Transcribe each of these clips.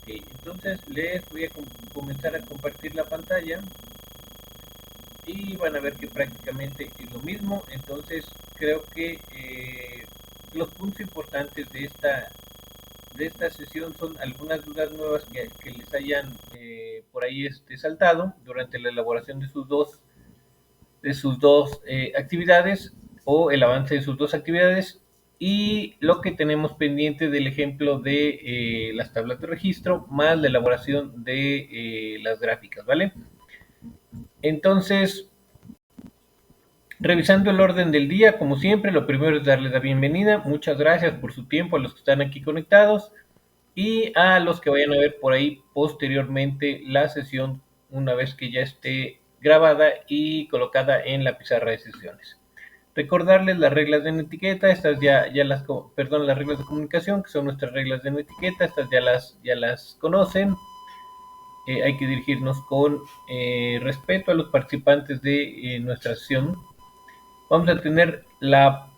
Ok, entonces les voy a comenzar a compartir la pantalla y van a ver que prácticamente es lo mismo. Entonces creo que los puntos importantes de esta sesión son algunas dudas nuevas que les hayan por ahí saltado durante la elaboración de sus dos actividades o el avance de sus dos actividades y lo que tenemos pendiente del ejemplo de las tablas de registro más la elaboración de las gráficas, ¿vale? Entonces, revisando el orden del día, como siempre, lo primero es darles la bienvenida. Muchas gracias por su tiempo a los que están aquí conectados y a los que vayan a ver por ahí posteriormente la sesión una vez que ya esté grabada y colocada en la pizarra de sesiones. Recordarles las reglas de etiqueta, estas ya las, perdón, las reglas de comunicación, que son nuestras reglas de etiqueta, estas ya las conocen. Hay que dirigirnos con respeto a los participantes de nuestra sesión. Vamos a tener la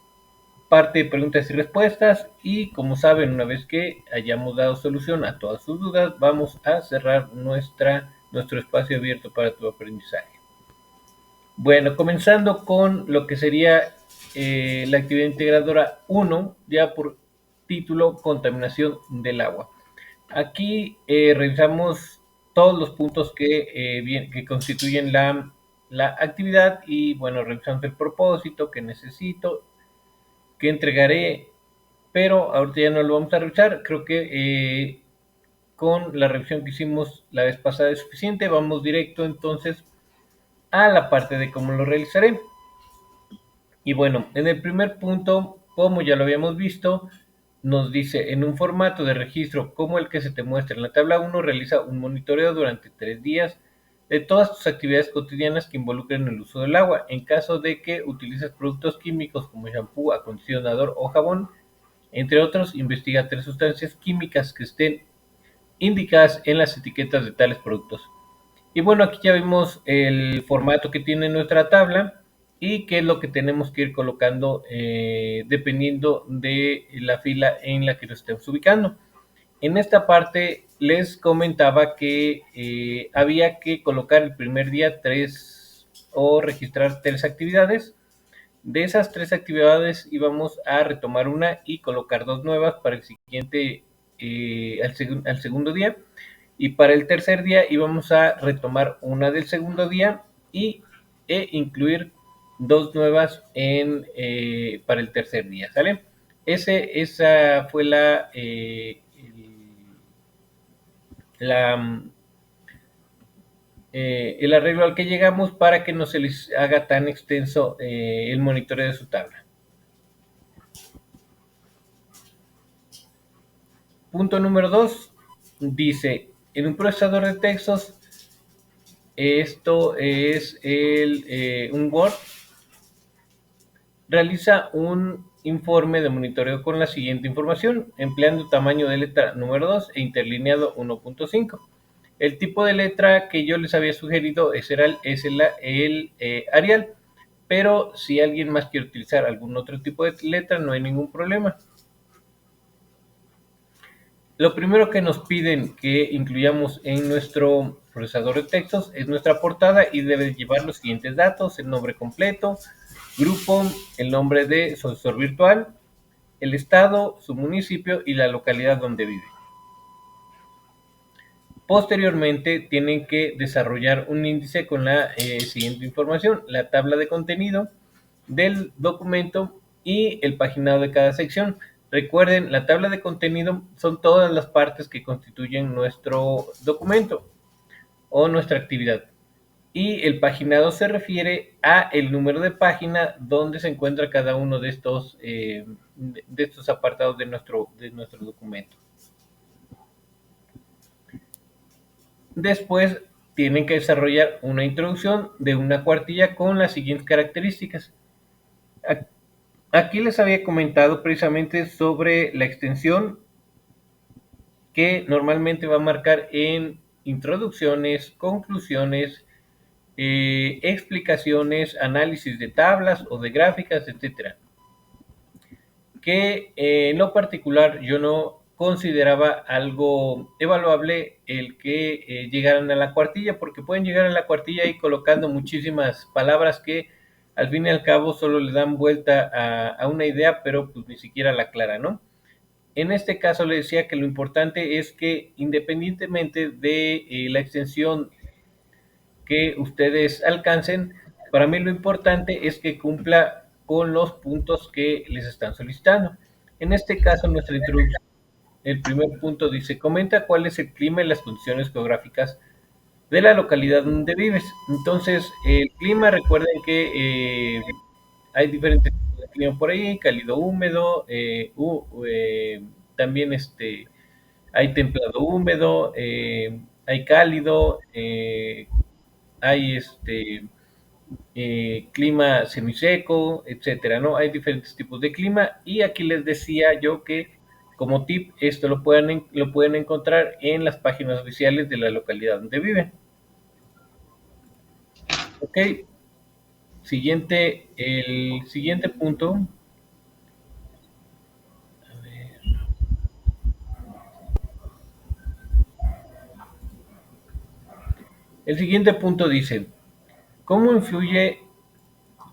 parte de preguntas y respuestas y como saben, una vez que hayamos dado solución a todas sus dudas, vamos a cerrar nuestro espacio abierto para tu aprendizaje. Bueno, comenzando con lo que sería la actividad integradora 1, ya por título contaminación del agua. Aquí revisamos todos los puntos que constituyen la actividad y bueno, revisamos el propósito que necesito, que entregaré, pero ahorita ya no lo vamos a revisar. Creo que con la revisión que hicimos la vez pasada es suficiente. Vamos directo entonces a la parte de cómo lo realizaré. Y bueno, en el primer punto, como ya lo habíamos visto, nos dice en un formato de registro como el que se te muestra en la tabla 1, realiza un monitoreo durante 3 días de todas tus actividades cotidianas que involucren el uso del agua. En caso de que utilices productos químicos como shampoo, acondicionador o jabón, entre otros, investiga 3 sustancias químicas que estén indicadas en las etiquetas de tales productos. Y bueno, aquí ya vimos el formato que tiene nuestra tabla y qué es lo que tenemos que ir colocando dependiendo de la fila en la que nos estemos ubicando. En esta parte les comentaba que había que colocar el primer día 3 o registrar 3 actividades. De esas 3 actividades íbamos a retomar una y colocar 2 nuevas para el siguiente, al segundo día. Y para el tercer día íbamos a retomar una del segundo día e incluir 2 nuevas para el tercer día, ¿sale? Esa fue la el arreglo al que llegamos para que no se les haga tan extenso el monitoreo de su tabla. Punto número 2 dice, en un procesador de textos, esto es un Word, realiza un informe de monitoreo con la siguiente información, empleando tamaño de letra número 2 e interlineado 1.5. El tipo de letra que yo les había sugerido es el Arial, pero si alguien más quiere utilizar algún otro tipo de letra, no hay ningún problema. Lo primero que nos piden que incluyamos en nuestro procesador de textos es nuestra portada y debe llevar los siguientes datos: el nombre completo, grupo, el nombre de su asesor virtual, el estado, su municipio y la localidad donde vive. Posteriormente tienen que desarrollar un índice con la siguiente información: la tabla de contenido del documento y el paginado de cada sección. Recuerden, la tabla de contenido son todas las partes que constituyen nuestro documento o nuestra actividad. Y el paginado se refiere a el número de página donde se encuentra cada uno de estos apartados de nuestro documento. Después tienen que desarrollar una introducción de una cuartilla con las siguientes características. Aquí les había comentado precisamente sobre la extensión que normalmente va a marcar en introducciones, conclusiones, explicaciones, análisis de tablas o de gráficas, etcétera. Que en lo particular yo no consideraba algo evaluable el que llegaran a la cuartilla, porque pueden llegar a la cuartilla y colocando muchísimas palabras que al fin y al cabo solo le dan vuelta a una idea, pero pues ni siquiera la aclara, ¿no? En este caso le decía que lo importante es que independientemente de la extensión que ustedes alcancen, para mí lo importante es que cumpla con los puntos que les están solicitando. En este caso, nuestra introducción, el primer punto dice, comenta cuál es el clima y las condiciones geográficas de la localidad donde vives. Entonces, el clima, recuerden que hay diferentes tipos de clima por ahí, cálido húmedo, también hay templado húmedo, hay cálido, hay clima semiseco, etcétera, ¿no? Hay diferentes tipos de clima y aquí les decía yo que como tip esto lo pueden encontrar en las páginas oficiales de la localidad donde viven. Ok, el siguiente punto. A ver. El siguiente punto dice, ¿cómo influye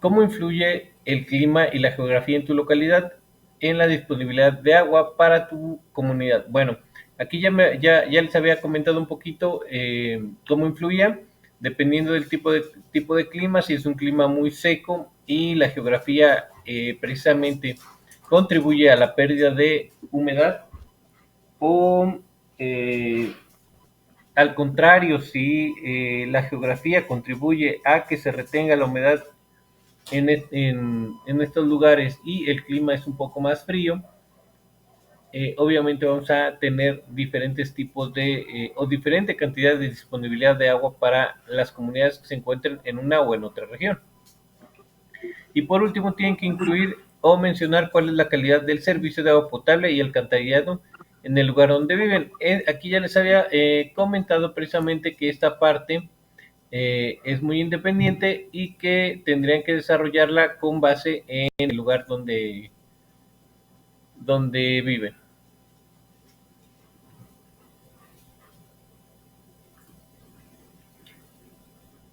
¿cómo influye el clima y la geografía en tu localidad en la disponibilidad de agua para tu comunidad? Bueno, aquí ya les había comentado un poquito cómo influía, dependiendo del tipo de clima, si es un clima muy seco y la geografía precisamente contribuye a la pérdida de humedad o al contrario, si la geografía contribuye a que se retenga la humedad en estos lugares y el clima es un poco más frío, obviamente vamos a tener diferentes tipos o diferente cantidad de disponibilidad de agua para las comunidades que se encuentren en una o en otra región. Y por último, tienen que incluir o mencionar cuál es la calidad del servicio de agua potable y alcantarillado en el lugar donde viven. Aquí ya les había comentado precisamente que esta parte es muy independiente y que tendrían que desarrollarla con base en el lugar donde viven.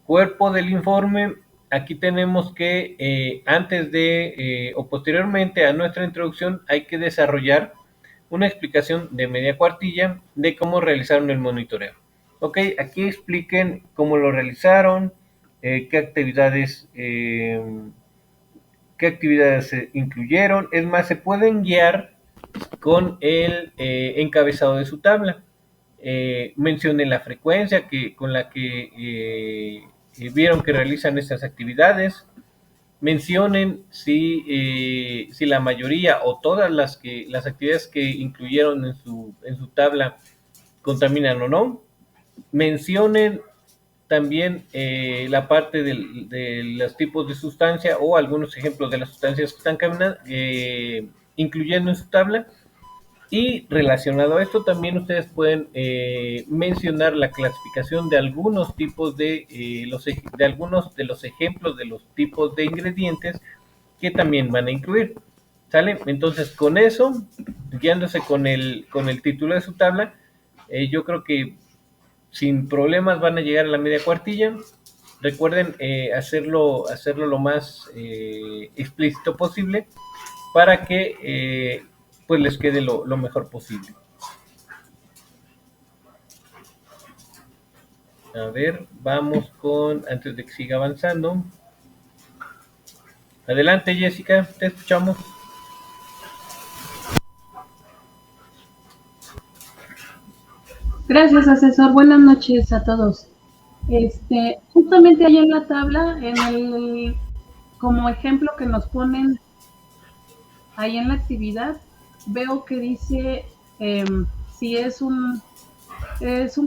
Cuerpo del informe, aquí tenemos que antes de o posteriormente a nuestra introducción hay que desarrollar una explicación de media cuartilla de cómo realizaron el monitoreo. Ok, aquí expliquen cómo lo realizaron, qué actividades incluyeron. Es más, se pueden guiar con el encabezado de su tabla. Mencionen la frecuencia con la que vieron que realizan estas actividades. Mencionen si la mayoría o todas las actividades que incluyeron en su tabla contaminan o no. Mencionen también la parte de los tipos de sustancia o algunos ejemplos de las sustancias que están incluyendo en su tabla. Y relacionado a esto, también ustedes pueden mencionar la clasificación de algunos tipos de algunos de los ejemplos de los tipos de ingredientes que también van a incluir. ¿Sale? Entonces, con eso, guiándose con el título de su tabla, yo creo que sin problemas van a llegar a la media cuartilla. Recuerden hacerlo lo más explícito posible para que pues les quede lo mejor posible. A ver, vamos antes de que siga avanzando. Adelante, Jessica, te escuchamos. Gracias, asesor. Buenas noches a todos. Justamente ahí en la tabla, como ejemplo que nos ponen ahí en la actividad, veo que dice si es un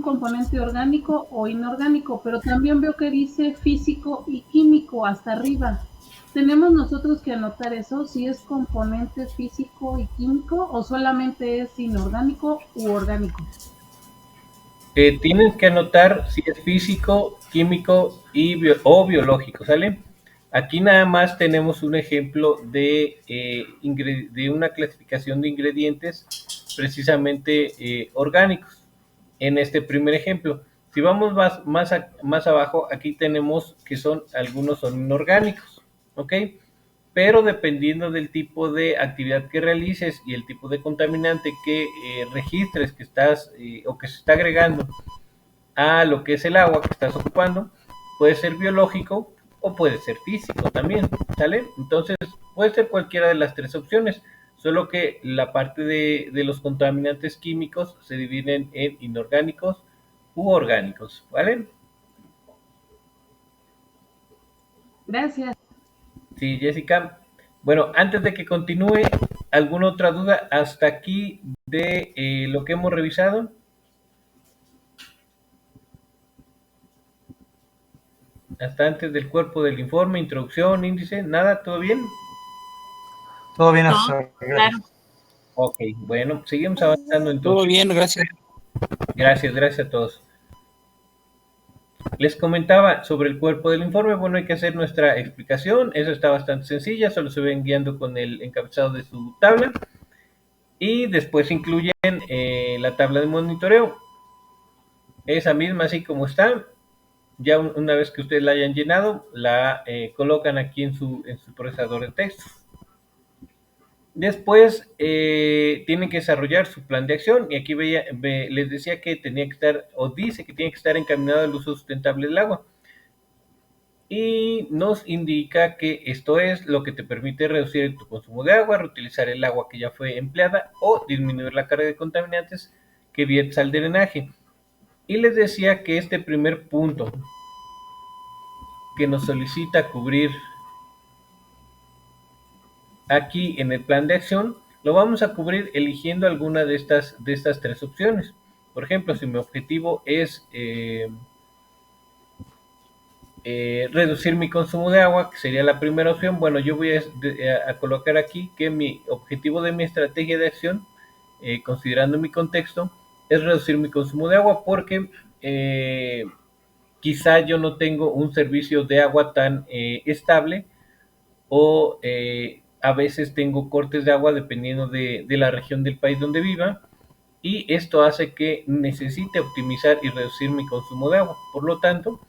componente orgánico o inorgánico, pero también veo que dice físico y químico hasta arriba. ¿Tenemos nosotros que anotar eso, si es componente físico y químico o solamente es inorgánico u orgánico? Tienes que anotar si es físico, químico o biológico, ¿sale? Aquí nada más tenemos un ejemplo de una clasificación de ingredientes precisamente orgánicos. En este primer ejemplo, si vamos más abajo, aquí tenemos que algunos son inorgánicos, ¿ok? Pero dependiendo del tipo de actividad que realices y el tipo de contaminante que registres que estás o que se está agregando a lo que es el agua que estás ocupando, puede ser biológico o puede ser físico también, ¿sale? Entonces puede ser cualquiera de las tres opciones, solo que la parte de los contaminantes químicos se dividen en inorgánicos u orgánicos, ¿vale? Gracias. Sí, Jessica. Bueno, antes de que continúe, ¿alguna otra duda hasta aquí de lo que hemos revisado? Hasta antes del cuerpo del informe, introducción, índice, nada, ¿todo bien? Todo bien, asesor. Claro. Ok, bueno, seguimos avanzando entonces. Todo bien, gracias. Gracias a todos. Les comentaba sobre el cuerpo del informe. Bueno, hay que hacer nuestra explicación. Eso está bastante sencilla, solo se ven guiando con el encabezado de su tabla. Y después incluyen la tabla de monitoreo. Esa misma, así como está. Ya una vez que ustedes la hayan llenado, la colocan aquí en su procesador de texto. Después tienen que desarrollar su plan de acción y aquí les decía que tenía que estar, o dice que tiene que estar encaminado al uso sustentable del agua. Y nos indica que esto es lo que te permite reducir tu consumo de agua, reutilizar el agua que ya fue empleada o disminuir la carga de contaminantes que viertes al drenaje. Y les decía que este primer punto que nos solicita cubrir aquí en el plan de acción, lo vamos a cubrir eligiendo alguna de estas tres opciones. Por ejemplo, si mi objetivo es reducir mi consumo de agua, que sería la primera opción, bueno, yo voy a colocar aquí que mi objetivo de mi estrategia de acción, considerando mi contexto, es reducir mi consumo de agua porque quizá yo no tengo un servicio de agua tan estable o a veces tengo cortes de agua dependiendo de la región del país donde viva y esto hace que necesite optimizar y reducir mi consumo de agua. Por lo tanto,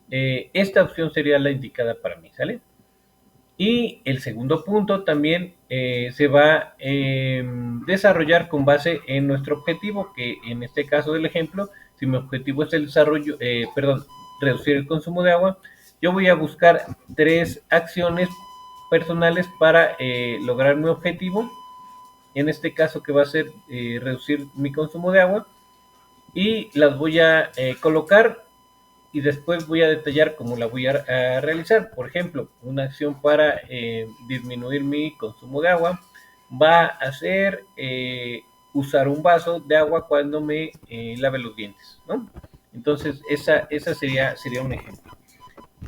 esta opción sería la indicada para mí, ¿sale? Y el segundo punto también se va a desarrollar con base en nuestro objetivo, que en este caso del ejemplo, si mi objetivo es el desarrollo, reducir el consumo de agua, yo voy a buscar 3 acciones personales para lograr mi objetivo, en este caso que va a ser reducir mi consumo de agua, y las voy a colocar y después voy a detallar cómo la voy a realizar. Por ejemplo, una acción para disminuir mi consumo de agua va a ser usar un vaso de agua cuando me lave los dientes, ¿no? Entonces, esa sería un ejemplo.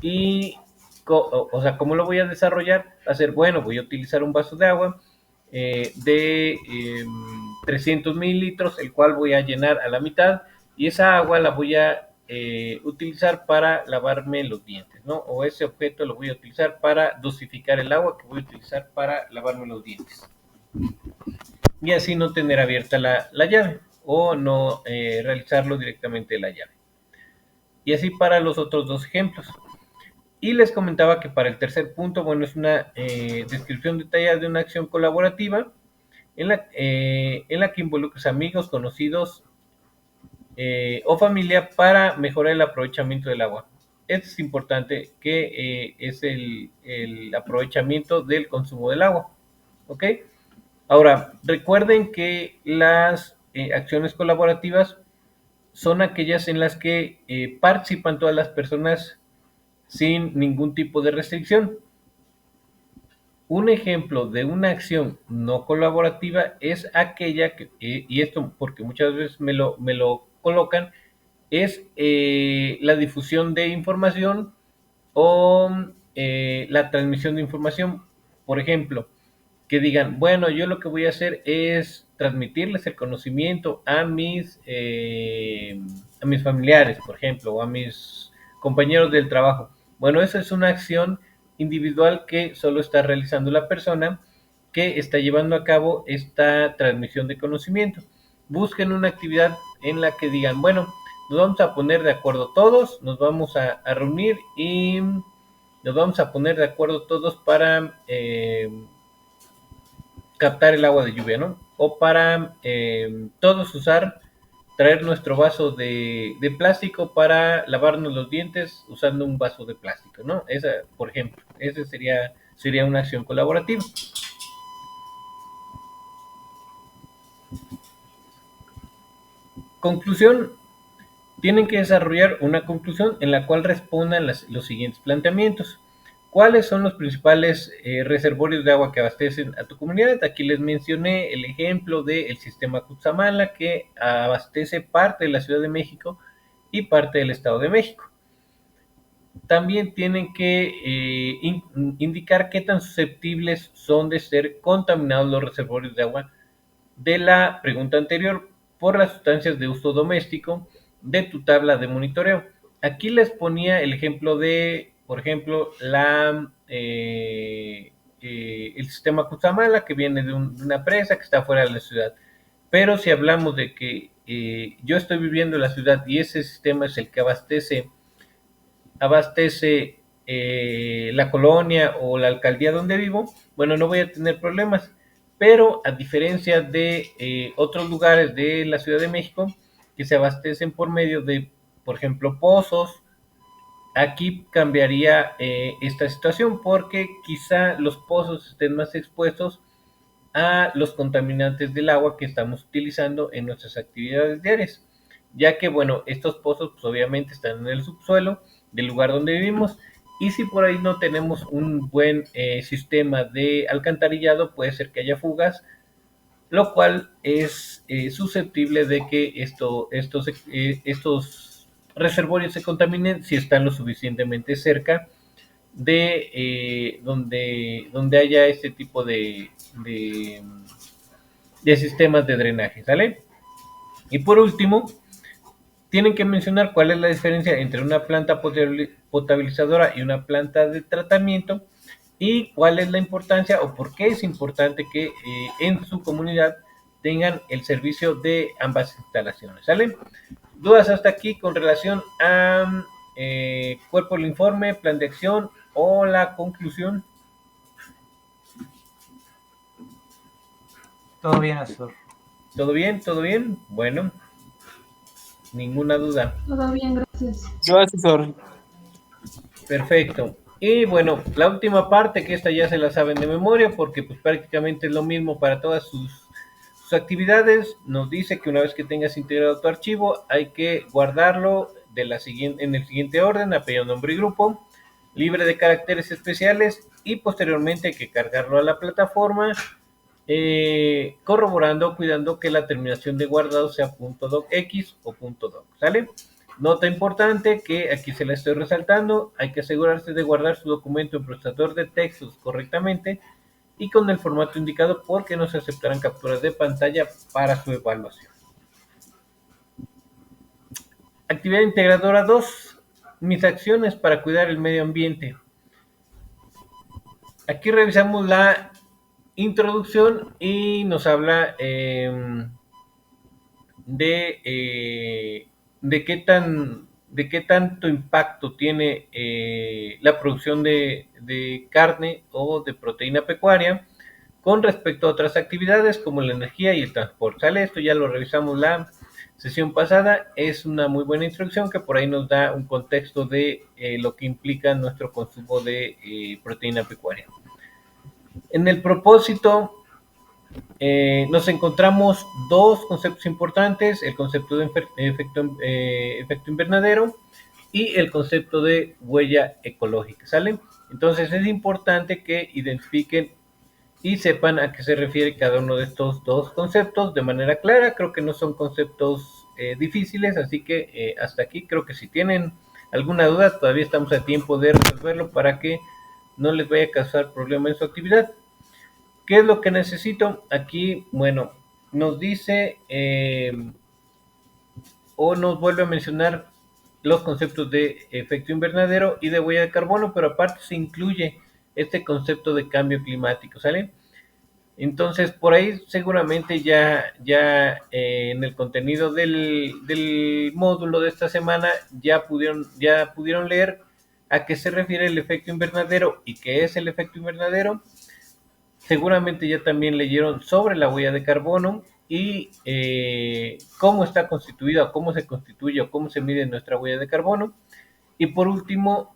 Y, o sea, ¿cómo lo voy a desarrollar? Va a ser, bueno, voy a utilizar un vaso de agua de 300 mililitros, el cual voy a llenar a la mitad y esa agua la voy a utilizar para lavarme los dientes, ¿no? O ese objeto lo voy a utilizar para dosificar el agua que voy a utilizar para lavarme los dientes. Y así no tener abierta la llave o no realizarlo directamente de la llave. Y así para los otros dos ejemplos. Y les comentaba que para el tercer punto, bueno, es una descripción detallada de una acción colaborativa en la que involucres amigos, conocidos o familia para mejorar el aprovechamiento del agua. Esto es importante, que es el aprovechamiento del consumo del agua. ¿Ok? Ahora, recuerden que las acciones colaborativas son aquellas en las que participan todas las personas sin ningún tipo de restricción. Un ejemplo de una acción no colaborativa es aquella que, y esto porque muchas veces me lo colocan, es la difusión de información o la transmisión de información. Por ejemplo, que digan, bueno, yo lo que voy a hacer es transmitirles el conocimiento a mis familiares, por ejemplo, o a mis compañeros del trabajo. Bueno, esa es una acción individual que solo está realizando la persona que está llevando a cabo esta transmisión de conocimiento. Busquen una actividad en la que digan, bueno, nos vamos a poner de acuerdo todos, nos vamos a reunir y nos vamos a poner de acuerdo todos para captar el agua de lluvia, ¿no? O para todos traer nuestro vaso de plástico para lavarnos los dientes usando un vaso de plástico, ¿no? Esa, por ejemplo, esa sería una acción colaborativa. Conclusión. Tienen que desarrollar una conclusión en la cual respondan los siguientes planteamientos. ¿Cuáles son los principales reservorios de agua que abastecen a tu comunidad? Aquí les mencioné el ejemplo del sistema Cutzamala, que abastece parte de la Ciudad de México y parte del Estado de México. También tienen que indicar qué tan susceptibles son de ser contaminados los reservorios de agua de la pregunta anterior por las sustancias de uso doméstico de tu tabla de monitoreo. Aquí les ponía el ejemplo de, por ejemplo, el sistema Cutzamala, que viene de una presa que está fuera de la ciudad. Pero si hablamos de que yo estoy viviendo en la ciudad y ese sistema es el que abastece la colonia o la alcaldía donde vivo, bueno, no voy a tener problemas. Pero a diferencia de otros lugares de la Ciudad de México que se abastecen por medio de, por ejemplo, pozos, aquí cambiaría esta situación porque quizá los pozos estén más expuestos a los contaminantes del agua que estamos utilizando en nuestras actividades diarias, ya que, bueno, estos pozos pues, obviamente están en el subsuelo del lugar donde vivimos, y si por ahí no tenemos un buen sistema de alcantarillado, puede ser que haya fugas, lo cual es susceptible de que estos reservorios se contaminen si están lo suficientemente cerca de donde haya este tipo de sistemas de drenaje, ¿sale? Y por último, tienen que mencionar cuál es la diferencia entre una planta potabilizadora y una planta de tratamiento y cuál es la importancia o por qué es importante que en su comunidad tengan el servicio de ambas instalaciones, ¿sale? ¿Dudas hasta aquí con relación a cuerpo del informe, plan de acción o la conclusión? Todo bien, Azur. ¿Todo bien? ¿Todo bien? Bueno, ninguna duda. Todo bien, gracias. Yo, asesor. Perfecto. Y bueno, la última parte, que esta ya se la saben de memoria, porque pues prácticamente es lo mismo para todas sus actividades, nos dice que una vez que tengas integrado tu archivo, hay que guardarlo en el siguiente orden: apellido, nombre y grupo, libre de caracteres especiales, y posteriormente hay que cargarlo a la plataforma, corroborando, cuidando que la terminación de guardado sea .docx o .doc, ¿sale? Nota importante que aquí se la estoy resaltando: hay que asegurarse de guardar su documento en procesador de textos correctamente y con el formato indicado, porque no se aceptarán capturas de pantalla para su evaluación. Actividad integradora 2. Mis acciones para cuidar el medio ambiente. Aquí revisamos la introducción y nos habla de qué tanto impacto tiene la producción de carne o de proteína pecuaria con respecto a otras actividades como la energía y el transporte. ¿Sale? Esto ya lo revisamos la sesión pasada. Es una muy buena introducción que por ahí nos da un contexto de lo que implica nuestro consumo de proteína pecuaria. En el propósito nos encontramos dos conceptos importantes: el concepto de efecto invernadero y el concepto de huella ecológica, ¿sale? Entonces es importante que identifiquen y sepan a qué se refiere cada uno de estos dos conceptos de manera clara. Creo que no son conceptos difíciles, así que hasta aquí creo que si tienen alguna duda todavía estamos a tiempo de resolverlo para que no les vaya a causar problema en su actividad. ¿Qué es lo que necesito? Aquí, bueno, nos dice o nos vuelve a mencionar los conceptos de efecto invernadero y de huella de carbono, pero aparte se incluye este concepto de cambio climático, ¿sale? Entonces, por ahí seguramente en el contenido del módulo de esta semana ya pudieron leer a qué se refiere el efecto invernadero y qué es el efecto invernadero. Seguramente ya también leyeron sobre la huella de carbono y cómo está constituida, cómo se constituye o cómo se mide nuestra huella de carbono. Y por último,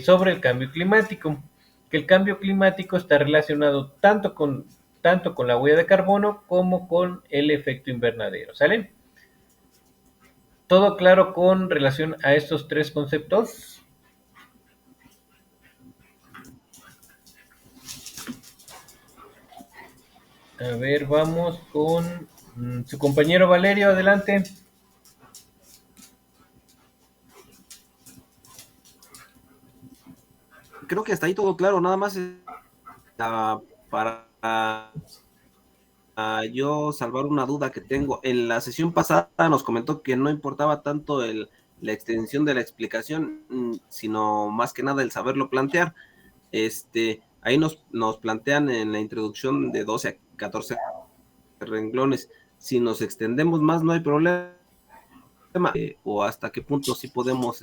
sobre el cambio climático, que el cambio climático está relacionado tanto con la huella de carbono como con el efecto invernadero, ¿sale? ¿Todo claro con relación a estos tres conceptos? A ver, vamos con su compañero Valerio, adelante. Creo que hasta ahí todo claro, nada más para yo salvar una duda que tengo. En la sesión pasada nos comentó que no importaba tanto la extensión de la explicación, sino más que nada el saberlo plantear. Ahí nos plantean en la introducción de 12 a 14 renglones. Si nos extendemos más, no hay problema. O hasta qué punto sí podemos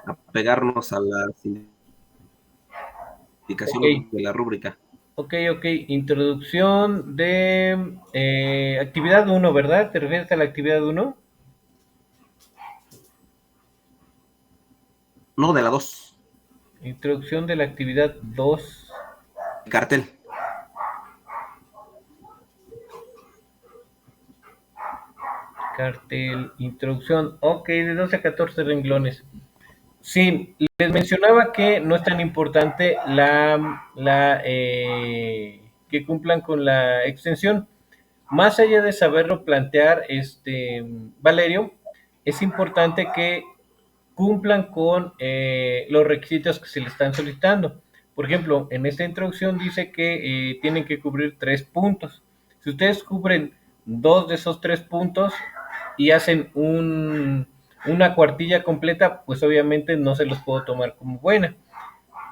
apegarnos a las indicaciones Ok, de la rúbrica. ok. Introducción de actividad uno, ¿verdad? ¿Te refieres a la actividad uno? No, de la 2. Introducción de la actividad 2. Cartel. Cartel, introducción. Ok, de 12 a 14 renglones. Sí, les mencionaba que no es tan importante que cumplan con la extensión. Más allá de saberlo plantear, Valerio, es importante que cumplan con los requisitos que se le están solicitando. Por ejemplo, en esta introducción dice que tienen que cubrir 3 puntos. Si ustedes cubren 2 de esos 3 puntos y hacen una cuartilla completa, pues obviamente no se los puedo tomar como buena.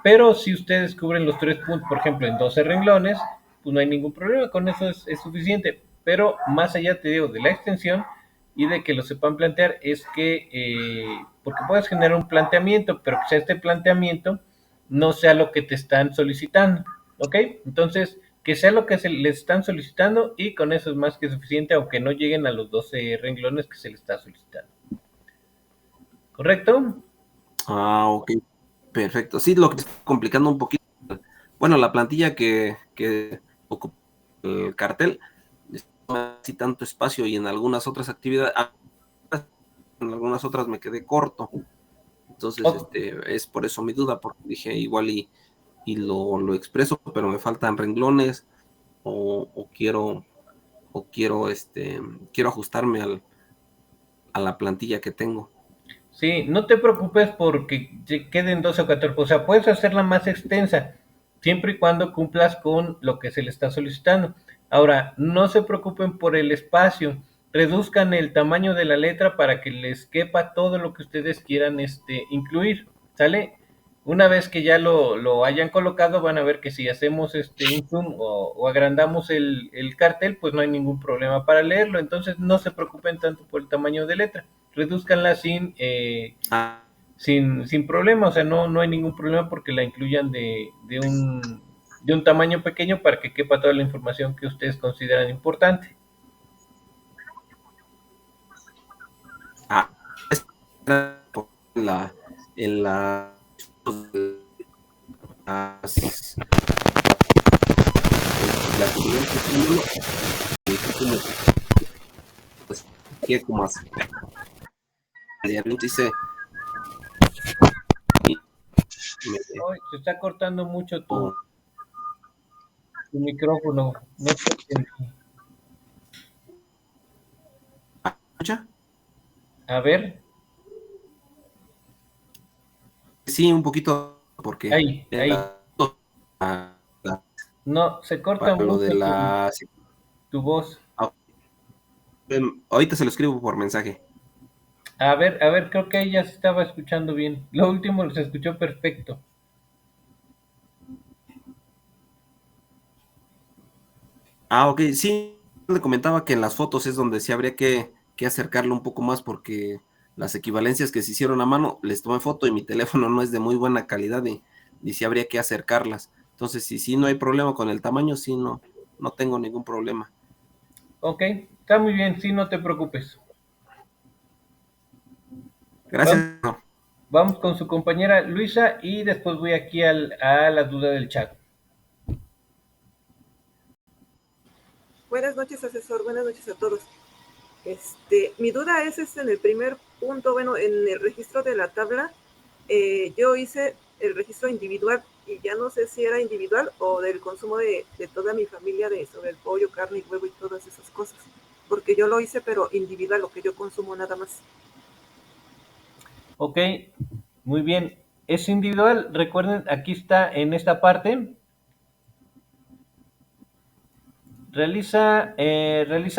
Pero si ustedes cubren los 3 puntos, por ejemplo, en 12 renglones, pues no hay ningún problema, con eso es suficiente. Pero más allá, te digo, de la extensión y de que lo sepan plantear, es que, porque puedes generar un planteamiento, pero que este planteamiento no sea lo que te están solicitando, ¿ok? Entonces, que sea lo que les están solicitando y con eso es más que suficiente, aunque no lleguen a los 12 renglones que se les está solicitando. ¿Correcto? Ok, perfecto. Sí, lo que está complicando un poquito, bueno, la plantilla que ocupa el cartel, no así tanto espacio y en algunas otras actividades, en algunas otras me quedé corto. Entonces, Oh, es por eso mi duda, porque dije igual y lo expreso, pero me faltan renglones o quiero ajustarme a la plantilla que tengo. sí, no te preocupes porque queden 12 o 14, o sea, puedes hacerla más extensa, siempre y cuando cumplas con lo que se le está solicitando. Ahora, no se preocupen por el espacio, reduzcan el tamaño de la letra para que les quepa todo lo que ustedes quieran incluir, ¿sale? Una vez que ya lo hayan colocado, van a ver que si hacemos un zoom o agrandamos el cartel, pues no hay ningún problema para leerlo. Entonces, no se preocupen tanto por el tamaño de letra, reduzcanla Ah, sin problema, o sea, no hay ningún problema porque la incluyan de un tamaño pequeño para que quepa toda la información que ustedes consideran importante. ah, en la las- la siguiente símbolo, como, pues, que como así, dice, Ay, se está cortando mucho tu micrófono, no te entendí. ¿escucha? A ver, Sí, un poquito, porque ahí, no, se corta para lo de mucho la... tu voz. Ahorita se lo escribo por mensaje. A ver, creo que ahí ya se estaba escuchando bien. Lo último se escuchó perfecto. Ok, sí, le comentaba que en las fotos es donde sí habría que acercarlo un poco más porque las equivalencias que se hicieron a mano, les tomé foto y mi teléfono no es de muy buena calidad y sí habría que acercarlas. Entonces, si no hay problema con el tamaño, sí, no tengo ningún problema. Ok, está muy bien, sí, no te preocupes. Vamos, Gracias. vamos con su compañera Luisa y después voy aquí a la duda del chat. Buenas noches, asesor. Buenas noches a todos. Mi duda es en el primer punto, bueno, en el registro de la tabla, yo hice el registro individual y ya no sé si era individual o del consumo de toda mi familia sobre el pollo, carne y huevo y todas esas cosas. Porque yo lo hice, pero individual, lo que yo consumo nada más. Ok, muy bien. Es individual, recuerden, aquí está en esta parte. Realiza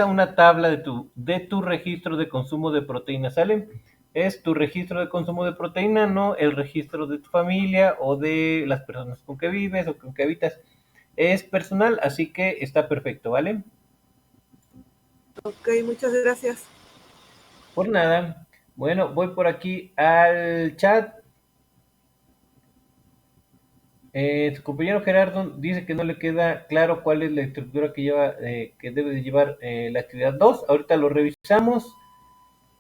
una tabla de tu registro de consumo de proteína, ¿sale? Es tu registro de consumo de proteína, no el registro de tu familia o de las personas con que vives o con que habitas. Es personal, así que está perfecto, ¿vale? Ok, muchas gracias. Por nada. Bueno, voy por aquí al chat. Su compañero Gerardo dice que no le queda claro cuál es la estructura que debe de llevar la actividad 2. Ahorita lo revisamos.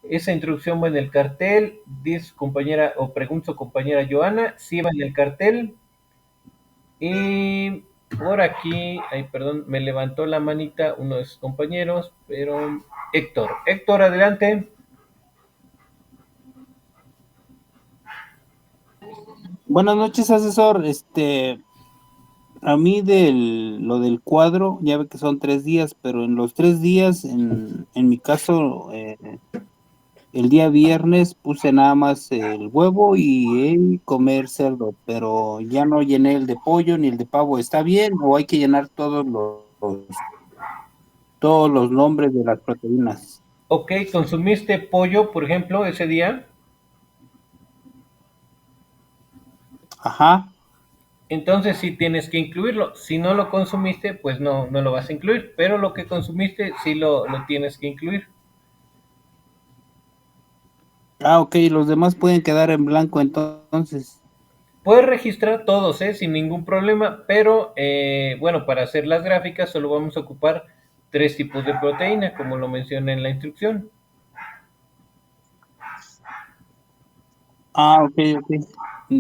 Esa introducción va en el cartel, dice su compañera o pregunta su compañera Joana, sí va en el cartel. Y por aquí, ay, perdón, me levantó la manita uno de sus compañeros, pero Héctor, adelante. Buenas noches, asesor. A mí lo del cuadro, ya ve que son 3 días, pero en los 3 días, en mi caso, el día viernes puse nada más el huevo y el comer cerdo, pero ya no llené el de pollo ni el de pavo. ¿Está bien o hay que llenar todos los nombres de las proteínas? Ok, consumiste pollo, por ejemplo, ese día. Ajá. Entonces sí tienes que incluirlo. Si no lo consumiste, pues no lo vas a incluir. Pero lo que consumiste sí lo tienes que incluir. Ok, los demás pueden quedar en blanco entonces. Puedes registrar todos, sin ningún problema, pero bueno, para hacer las gráficas solo vamos a ocupar 3 tipos de proteína, como lo mencioné en la instrucción. Ok, ok.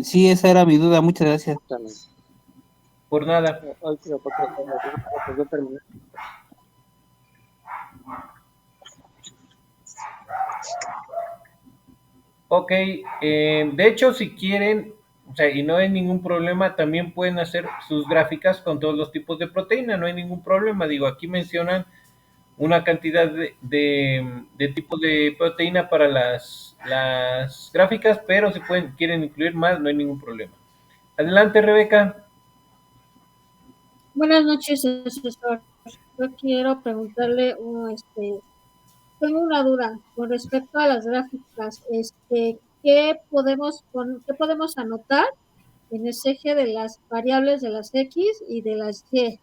Sí, esa era mi duda. Muchas gracias. Por nada. Ok, de hecho, si quieren, o sea, y no hay ningún problema, también pueden hacer sus gráficas con todos los tipos de proteína, no hay ningún problema. Digo, aquí mencionan una cantidad de tipos de proteína para las gráficas, pero si quieren incluir más, no hay ningún problema. Adelante, Rebeca. Buenas noches, asesor. Yo quiero preguntarle, tengo una duda con respecto a las gráficas. ¿Qué podemos anotar en ese eje de las variables de las X y de las Y?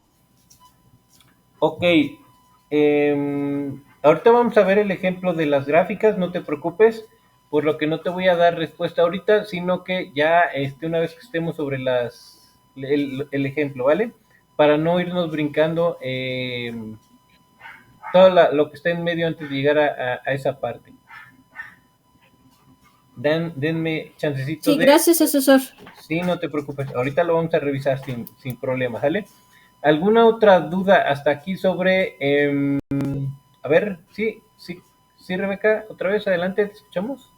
Ok, ahorita vamos a ver el ejemplo de las gráficas, no te preocupes, por lo que no te voy a dar respuesta ahorita, sino que ya una vez que estemos sobre el ejemplo, ¿vale? Para no irnos brincando todo lo que está en medio antes de llegar a esa parte. Denme chancecito Sí, gracias, asesor. Sí, no te preocupes, ahorita lo vamos a revisar sin problemas, ¿vale? ¿Alguna otra duda hasta aquí sobre... a ver, sí, Rebeca, otra vez, adelante, te escuchamos.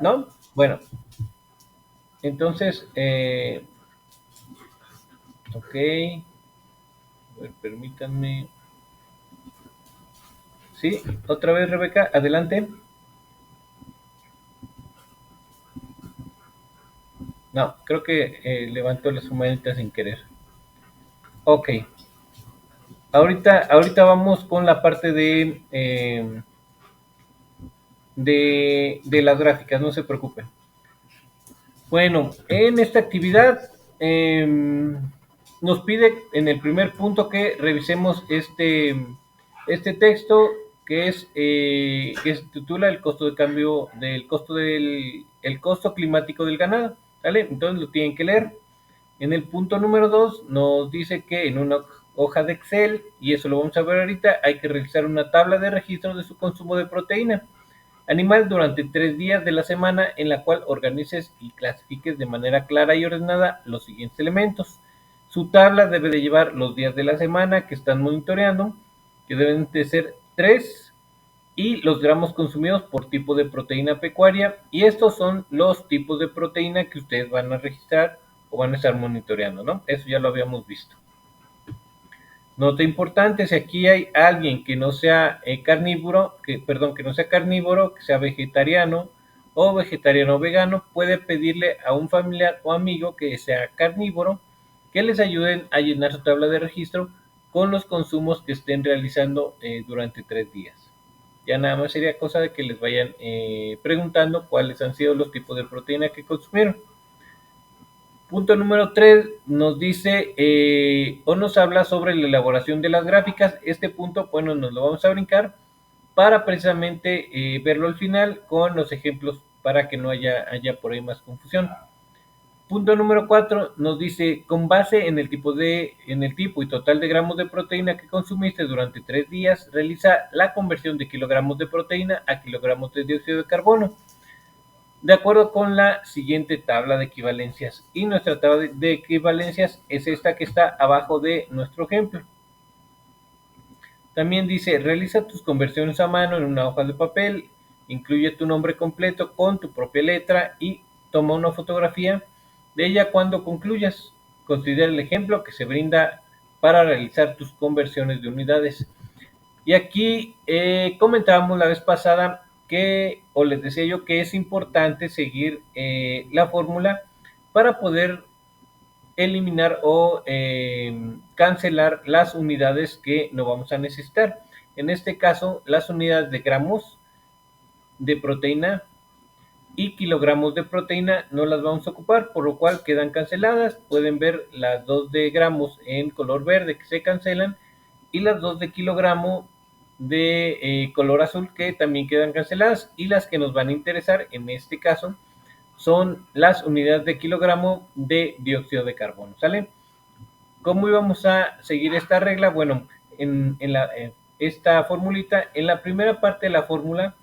¿No? Bueno, entonces, ok, a ver, permítanme. Sí, otra vez, Rebeca, adelante. No, creo que levantó la manita sin querer. Ok, ahorita vamos con la parte de las gráficas, no se preocupen. Bueno, en esta actividad nos pide en el primer punto que revisemos este texto que se titula el costo de cambio el costo climático del ganado, ¿vale? Entonces lo tienen que leer. En el punto número 2 nos dice que en una hoja de Excel, y eso lo vamos a ver ahorita, hay que realizar una tabla de registro de su consumo de proteína animal durante 3 días de la semana, en la cual organices y clasifiques de manera clara y ordenada los siguientes elementos. Su tabla debe de llevar los días de la semana que están monitoreando, que deben de ser 3, y los gramos consumidos por tipo de proteína pecuaria, y estos son los tipos de proteína que ustedes van a registrar o van a estar monitoreando, ¿no? Eso ya lo habíamos visto. Nota importante, si aquí hay alguien que no sea carnívoro, que sea vegetariano o vegano, puede pedirle a un familiar o amigo que sea carnívoro que les ayuden a llenar su tabla de registro con los consumos que estén realizando durante 3 días. Ya nada más sería cosa de que les vayan preguntando cuáles han sido los tipos de proteína que consumieron. Punto número 3 nos dice o nos habla sobre la elaboración de las gráficas. Este punto, bueno, nos lo vamos a brincar para precisamente verlo al final con los ejemplos para que no haya por ahí más confusión. Punto número 4 nos dice, con base en el tipo y total de gramos de proteína que consumiste durante 3 días, realiza la conversión de kilogramos de proteína a kilogramos de dióxido de carbono, de acuerdo con la siguiente tabla de equivalencias. Y nuestra tabla de equivalencias es esta que está abajo de nuestro ejemplo. También dice, realiza tus conversiones a mano en una hoja de papel, incluye tu nombre completo con tu propia letra y toma una fotografía de ella cuando concluyas. Considera el ejemplo que se brinda para realizar tus conversiones de unidades. Y aquí comentábamos la vez pasada o les decía yo que es importante seguir la fórmula para poder eliminar o cancelar las unidades que no vamos a necesitar. En este caso, las unidades de gramos de proteína y kilogramos de proteína no las vamos a ocupar, por lo cual quedan canceladas. Pueden ver las 2 de gramos en color verde que se cancelan y las 2 de kilogramo de color azul que también quedan canceladas, y las que nos van a interesar en este caso son las unidades de kilogramo de dióxido de carbono, ¿sale? ¿Cómo íbamos a seguir esta regla? Bueno, en esta formulita, en la primera parte de la fórmula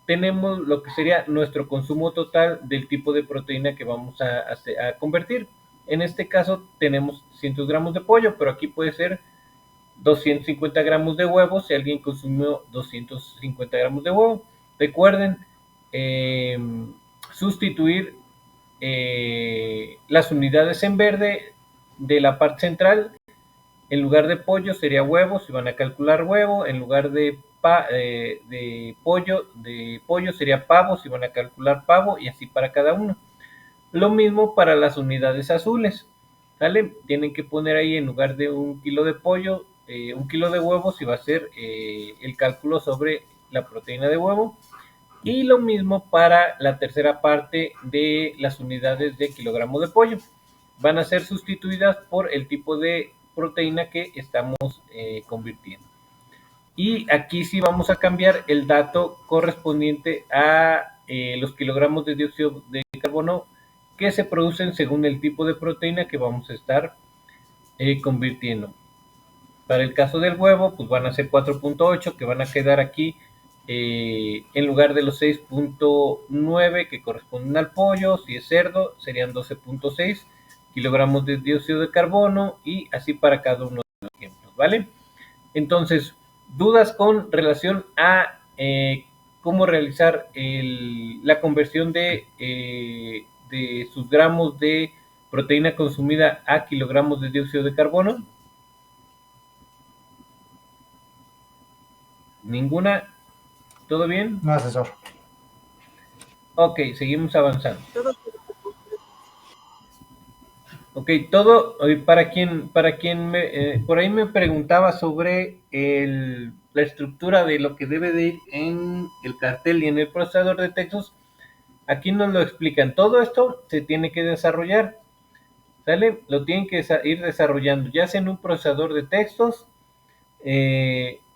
tenemos lo que sería nuestro consumo total del tipo de proteína que vamos a convertir. En este caso tenemos 100 gramos de pollo, pero aquí puede ser 250 gramos de huevo si alguien consumió 250 gramos de huevo. Recuerden sustituir las unidades en verde de la parte central. En lugar de pollo sería huevo, si van a calcular huevo. En lugar de pollo sería pavo, si van a calcular pavo, y así para cada uno. Lo mismo para las unidades azules, ¿sale? Tienen que poner ahí en lugar de 1 kilo de pollo, 1 kilo de huevo, si va a ser el cálculo sobre la proteína de huevo. Y lo mismo para la tercera parte de las unidades de kilogramo de pollo. Van a ser sustituidas por el tipo de proteína que estamos convirtiendo. Y aquí sí vamos a cambiar el dato correspondiente a los kilogramos de dióxido de carbono que se producen según el tipo de proteína que vamos a estar convirtiendo. Para el caso del huevo, pues van a ser 4.8 que van a quedar aquí en lugar de los 6.9 que corresponden al pollo. Si es cerdo, serían 12.6 kilogramos de dióxido de carbono, y así para cada uno de los ejemplos, ¿vale? Entonces, dudas con relación a cómo realizar la conversión de sus gramos de proteína consumida a kilogramos de dióxido de carbono. ¿Ninguna? ¿Todo bien? No, asesor. Ok, seguimos avanzando. Todo Ok, todo, para quien por ahí me preguntaba sobre la estructura de lo que debe de ir en el cartel y en el procesador de textos, aquí nos lo explican. Todo esto se tiene que desarrollar. ¿sale? Lo tienen que ir desarrollando, ya sea en un procesador de textos,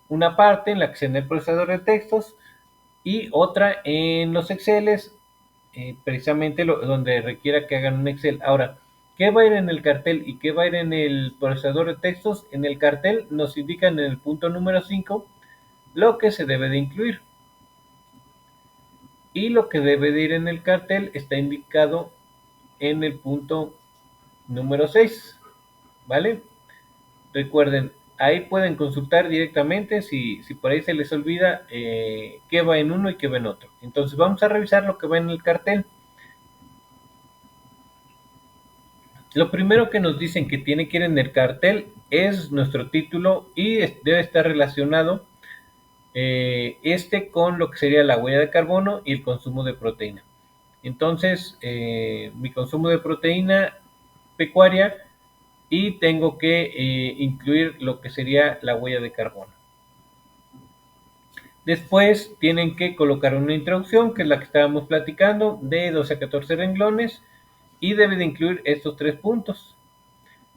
una parte en la que sea en el procesador de textos y otra en los Exceles, precisamente donde requiera que hagan un Excel. Ahora, ¿qué va a ir en el cartel y qué va a ir en el procesador de textos? En el cartel nos indican en el punto número 5 lo que se debe de incluir. Y lo que debe de ir en el cartel está indicado en el punto número 6, ¿vale? Recuerden, ahí pueden consultar directamente si por ahí se les olvida qué va en uno y qué va en otro. Entonces vamos a revisar lo que va en el cartel. Lo primero que nos dicen que tiene que ir en el cartel es nuestro título y debe estar relacionado con lo que sería la huella de carbono y el consumo de proteína. Entonces, mi consumo de proteína pecuaria y tengo que incluir lo que sería la huella de carbono. Después tienen que colocar una introducción, que es la que estábamos platicando, de 12 a 14 renglones y debe de incluir estos 3 puntos.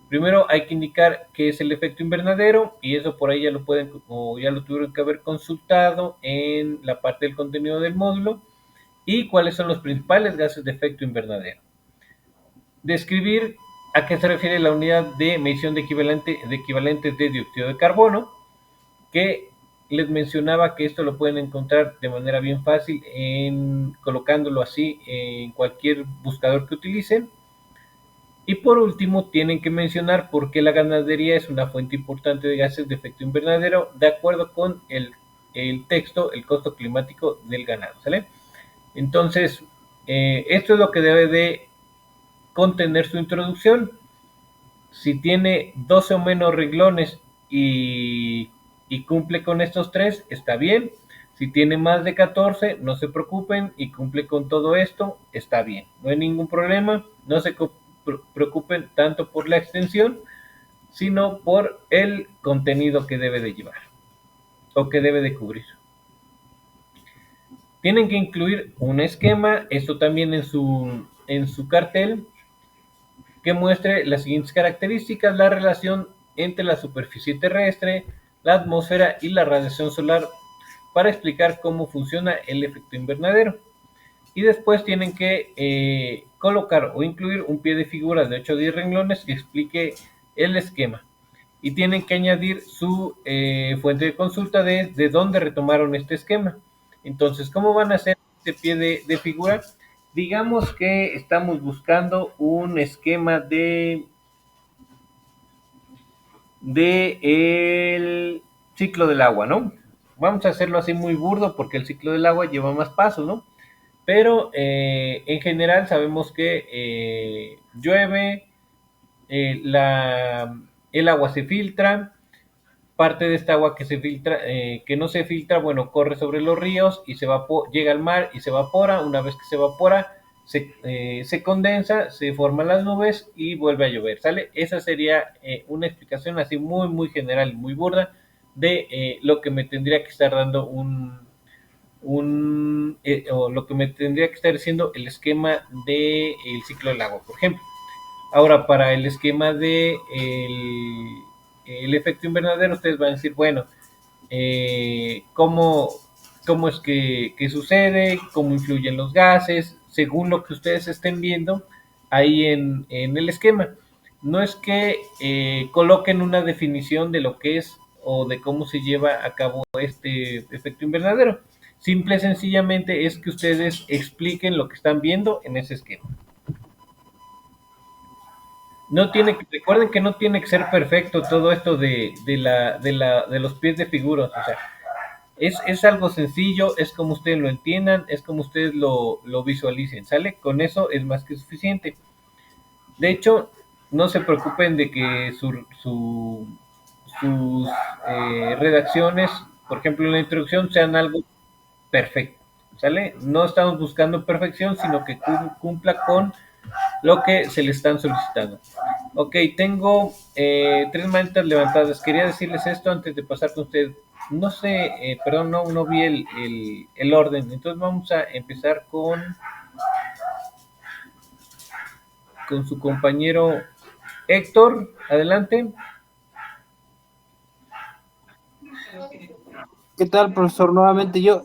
Primero hay que indicar qué es el efecto invernadero y eso por ahí ya lo pueden o ya lo tuvieron que haber consultado en la parte del contenido del módulo y cuáles son los principales gases de efecto invernadero. Describir a qué se refiere la unidad de medición de equivalentes de dióxido de carbono, que les mencionaba que esto lo pueden encontrar de manera bien fácil colocándolo así en cualquier buscador que utilicen. Y por último, tienen que mencionar por qué la ganadería es una fuente importante de gases de efecto invernadero de acuerdo con el texto, el costo climático del ganado, ¿sale? Entonces, esto es lo que debe de contener su introducción. Si tiene 12 o menos renglones y cumple con estos 3, está bien. Si tiene más de 14, no se preocupen y cumple con todo esto, está bien. No hay ningún problema, no se preocupen tanto por la extensión, sino por el contenido que debe de llevar o que debe de cubrir. Tienen que incluir un esquema, esto también en su cartel, que muestre las siguientes características: la relación entre la superficie terrestre, la atmósfera y la radiación solar, para explicar cómo funciona el efecto invernadero. Y después tienen que colocar o incluir un pie de figuras de 8 o 10 renglones que explique el esquema. Y tienen que añadir su fuente de consulta de dónde retomaron este esquema. Entonces, ¿cómo van a hacer este pie de figura? Digamos que estamos buscando un esquema de el ciclo del agua, ¿no? Vamos a hacerlo así muy burdo porque el ciclo del agua lleva más pasos, ¿no? Pero en general sabemos que llueve, el agua se filtra, parte de esta agua que se filtra, que no se filtra, bueno, corre sobre los ríos y llega al mar y se evapora. Una vez que se evapora, se condensa, se forman las nubes y vuelve a llover, ¿sale? Esa sería una explicación así muy, muy general y muy burda de lo que me tendría que estar dando o lo que me tendría que estar diciendo el esquema del ciclo del agua, por ejemplo. Ahora, para el esquema de el efecto invernadero, ustedes van a decir, bueno, cómo es que sucede, cómo influyen los gases, según lo que ustedes estén viendo ahí en el esquema. No es que coloquen una definición de lo que es o de cómo se lleva a cabo este efecto invernadero. Simple y sencillamente es que ustedes expliquen lo que están viendo en ese esquema. Recuerden que no tiene que ser perfecto todo esto de los pies de figuras. O sea, es algo sencillo, es como ustedes lo entiendan, es como ustedes lo visualicen, ¿sale? Con eso es más que suficiente. De hecho, no se preocupen de que sus redacciones, por ejemplo, en la introducción, sean algo perfecto, ¿sale? No estamos buscando perfección, sino que cumpla con lo que se le están solicitando. Ok, tengo 3 manitas levantadas. Quería decirles esto antes de pasar con ustedes. No sé, perdón, no vi el orden. Entonces vamos a empezar con su compañero Héctor, adelante. ¿Qué tal, profesor? Nuevamente yo,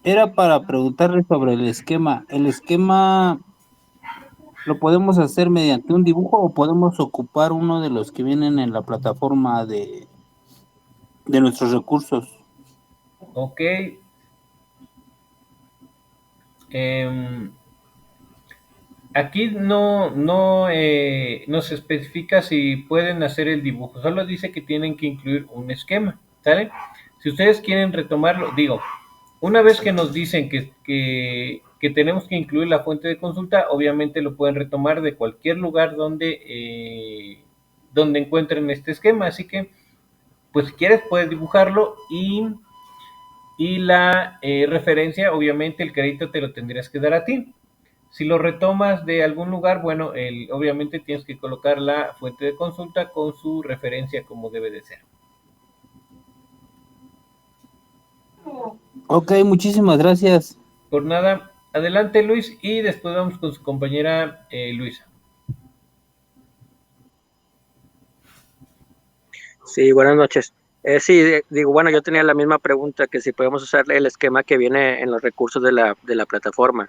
era para preguntarle sobre el esquema. ¿El esquema lo podemos hacer mediante un dibujo o podemos ocupar uno de los que vienen en la plataforma de nuestros recursos? Ok. Em, Aquí no se especifica si pueden hacer el dibujo, solo dice que tienen que incluir un esquema, ¿sale? Si ustedes quieren retomarlo, digo, una vez que nos dicen que tenemos que incluir la fuente de consulta, obviamente lo pueden retomar de cualquier lugar donde encuentren este esquema, así que, pues si quieres puedes dibujarlo y la referencia, obviamente el crédito te lo tendrías que dar a ti. Si lo retomas de algún lugar, bueno, obviamente tienes que colocar la fuente de consulta con su referencia como debe de ser. Ok, muchísimas gracias. Por nada, adelante Luis y después vamos con su compañera Luisa. Sí, buenas noches. Sí, digo, bueno, yo tenía la misma pregunta, que si podemos usar el esquema que viene en los recursos de la plataforma.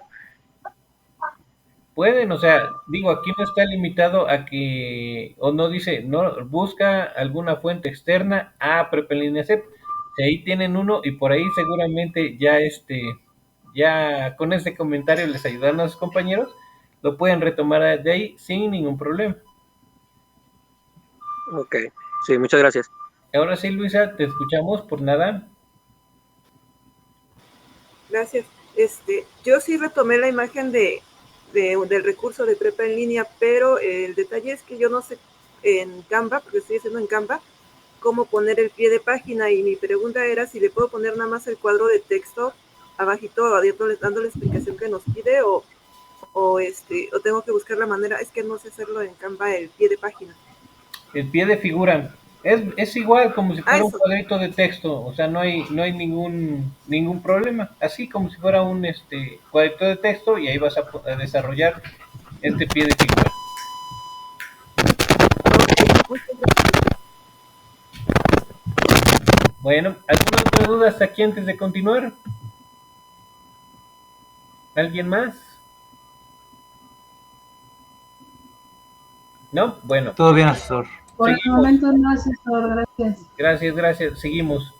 Pueden, o sea, digo, aquí no está limitado a que, o no dice, no, busca alguna fuente externa a PrepLineaCep. Si ahí tienen uno y por ahí seguramente ya con este comentario les ayudan a sus compañeros, lo pueden retomar de ahí sin ningún problema. Ok, sí, muchas gracias. Ahora sí, Luisa, te escuchamos por nada. Gracias. Yo sí retomé la imagen del recurso de prepa en línea, pero el detalle es que yo no sé en Canva, porque estoy haciendo en Canva, cómo poner el pie de página, y mi pregunta era si le puedo poner nada más el cuadro de texto abajito, dando la explicación que nos pide, o tengo que buscar la manera. Es que no sé hacerlo en Canva, el pie de página. El pie de figura. Es igual como si fuera un Eso. cuadrito de texto, o sea, no hay ningún problema. Así como si fuera un cuadrito de texto y ahí vas a desarrollar este pie de figura. Bueno, ¿alguna otra duda hasta aquí antes de continuar? ¿Alguien más? ¿No? Bueno. Todo bien, asesor. Por el Seguimos. momento no, asesor, gracias. Gracias. Seguimos.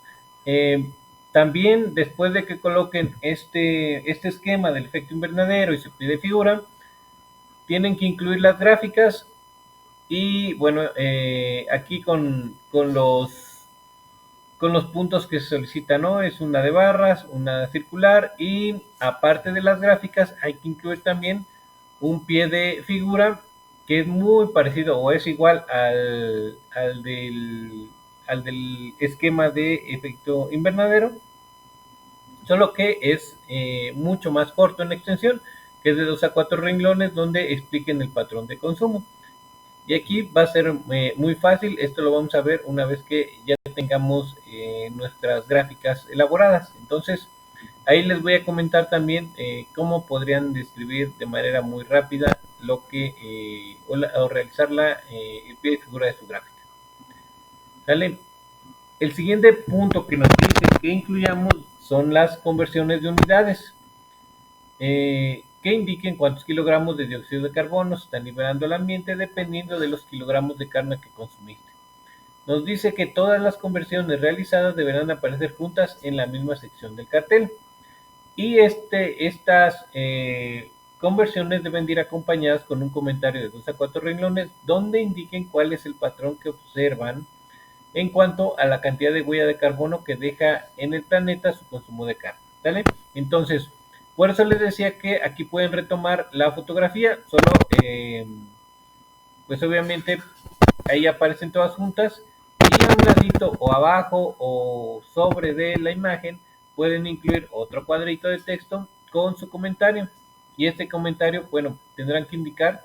También después de que coloquen este esquema del efecto invernadero y su pie de figura, tienen que incluir las gráficas y bueno, aquí con los puntos que se solicitan, ¿no? Es una de barras, una circular y aparte de las gráficas hay que incluir también un pie de figura que es muy parecido o es igual al del esquema de efecto invernadero, solo que es mucho más corto en extensión, que es de 2 a 4 renglones donde expliquen el patrón de consumo. Y aquí va a ser muy fácil, esto lo vamos a ver una vez que ya tengamos nuestras gráficas elaboradas. Entonces, ahí les voy a comentar también cómo podrían describir de manera muy rápida lo que o realizar el pie de figura de su gráfica. ¿Sale? El siguiente punto que nos dice que incluyamos son las conversiones de unidades. Que indiquen cuántos kilogramos de dióxido de carbono se están liberando al ambiente dependiendo de los kilogramos de carne que consumiste. Nos dice que todas las conversiones realizadas deberán aparecer juntas en la misma sección del cartel. Y estas conversiones deben ir acompañadas con un comentario de 2 a 4 renglones donde indiquen cuál es el patrón que observan en cuanto a la cantidad de huella de carbono que deja en el planeta su consumo de carne. ¿Vale? Entonces, por eso les decía que aquí pueden retomar la fotografía, solo pues obviamente ahí aparecen todas juntas y a un ladito o abajo o sobre de la imagen pueden incluir otro cuadrito de texto con su comentario y este comentario, bueno, tendrán que indicar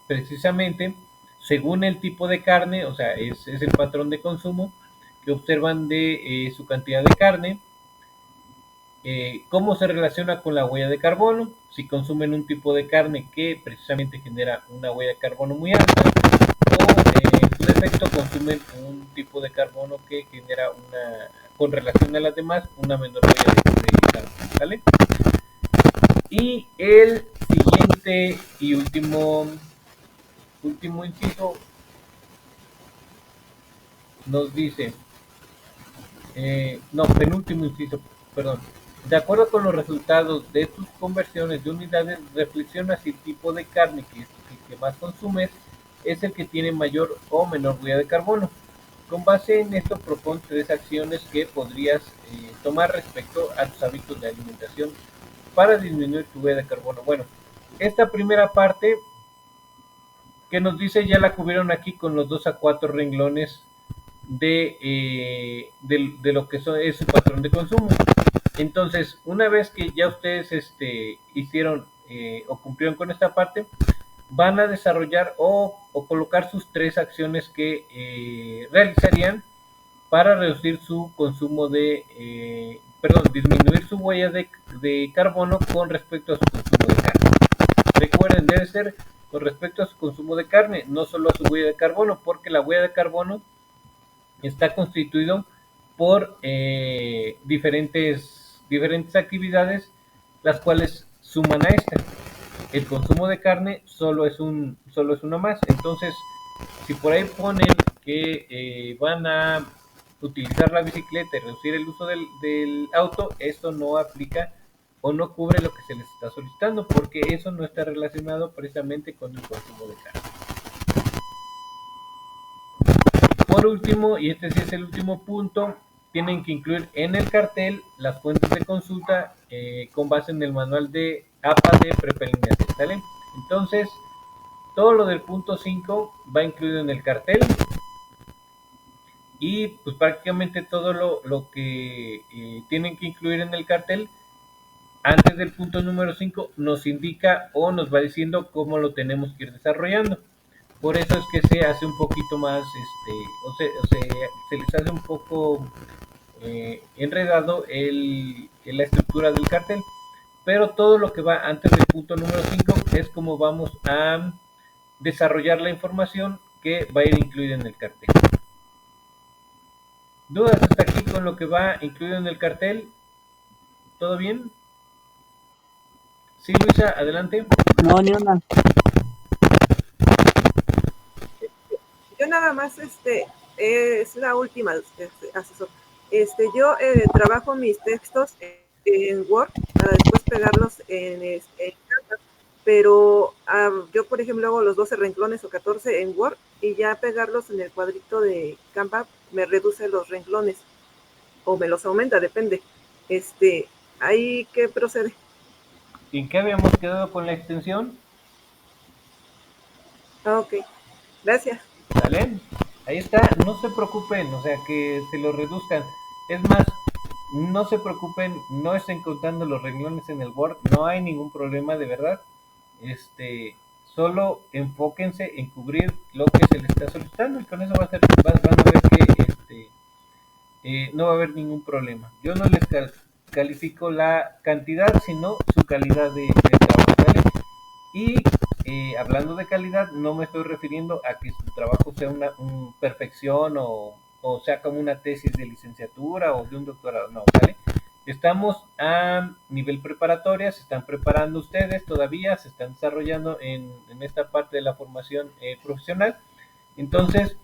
precisamente según el tipo de carne, o sea, es el patrón de consumo que observan de su cantidad de carne cómo se relaciona con la huella de carbono, si consumen un tipo de carne que precisamente genera una huella de carbono muy alta, o en su defecto consumen un tipo de carbono que genera con relación a las demás, una menor huella de carbono, ¿vale? Y el siguiente y último inciso nos dice, penúltimo inciso, perdón. De acuerdo con los resultados de tus conversiones de unidades, reflexiona si el tipo de carne que más consumes es el que tiene mayor o menor huella de carbono. Con base en esto, propon 3 acciones que podrías tomar respecto a tus hábitos de alimentación para disminuir tu huella de carbono. Bueno, esta primera parte que nos dice ya la cubrieron aquí con los 2 a 4 renglones de lo que es su patrón de consumo. Entonces, una vez que ya ustedes hicieron o cumplieron con esta parte, van a desarrollar o colocar sus 3 acciones que realizarían para reducir su consumo disminuir su huella de carbono con respecto a su consumo de carne. Recuerden, debe ser con respecto a su consumo de carne, no solo a su huella de carbono, porque la huella de carbono está constituido por diferentes actividades, las cuales suman a esta. El consumo de carne solo es una más. Entonces, si por ahí ponen que van a utilizar la bicicleta y reducir el uso del auto, esto no aplica o no cubre lo que se les está solicitando, porque eso no está relacionado precisamente con el consumo de carne. Por último, y este sí es el último punto, tienen que incluir en el cartel las fuentes de consulta con base en el manual de APA de prepeliminación, ¿sale? Entonces, todo lo del punto 5 va incluido en el cartel y pues prácticamente todo lo que tienen que incluir en el cartel antes del punto número 5 nos indica o nos va diciendo cómo lo tenemos que ir desarrollando. Por eso es que se hace un poquito más, se les hace un poco enredado la estructura del cartel. Pero todo lo que va antes del punto número 5 es como vamos a desarrollar la información que va a ir incluida en el cartel. ¿Dudas hasta aquí con lo que va incluido en el cartel? ¿Todo bien? Sí, Luisa, adelante. No, ni una. Yo nada más, es la última, asesor. Yo trabajo mis textos en Word para después pegarlos en Canva, pero yo, por ejemplo, hago los 12 renglones o 14 en Word y ya pegarlos en el cuadrito de Canva me reduce los renglones o me los aumenta, depende. ¿Ahí qué procede? ¿En qué habíamos quedado con la extensión? Ok, gracias. ¿Vale? Ahí está, no se preocupen, o sea, que se lo reduzcan. Es más, no se preocupen, no estén contando los renglones en el Word, no hay ningún problema, de verdad. Solo enfóquense en cubrir lo que se les está solicitando y con eso van a ver que no va a haber ningún problema. Yo no les califico la cantidad, sino su calidad de trabajo, ¿vale? Y hablando de calidad, no me estoy refiriendo a que su trabajo sea una perfección o sea como una tesis de licenciatura o de un doctorado, no, ¿vale? Estamos a nivel preparatoria, se están preparando ustedes todavía, se están desarrollando en esta parte de la formación profesional. Entonces,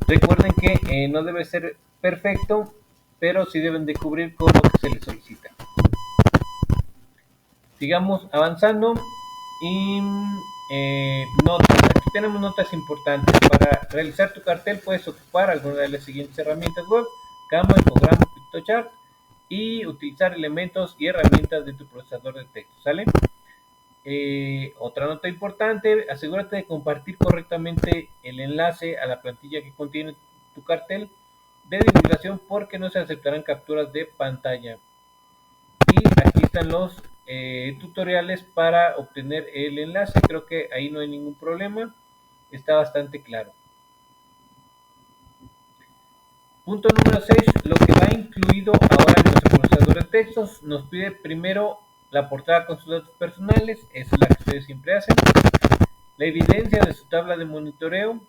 recuerden que no debe ser perfecto, pero sí deben de cubrir con lo que se les solicita. Sigamos avanzando y notas. Aquí tenemos notas importantes. Para realizar tu cartel puedes ocupar alguna de las siguientes herramientas web: Canva, Infograma, PictoChart, y utilizar elementos y herramientas de tu procesador de texto, ¿sale? Otra nota importante: asegúrate de compartir correctamente el enlace a la plantilla que contiene tu cartel de divulgación, porque no se aceptarán capturas de pantalla. Y aquí están los tutoriales para obtener el enlace. Creo que ahí no hay ningún problema, está bastante claro. Punto número 6, lo que va incluido ahora en nuestro procesador de textos, nos pide primero la portada con sus datos personales, esa es la que ustedes siempre hacen, la evidencia de su tabla de monitoreo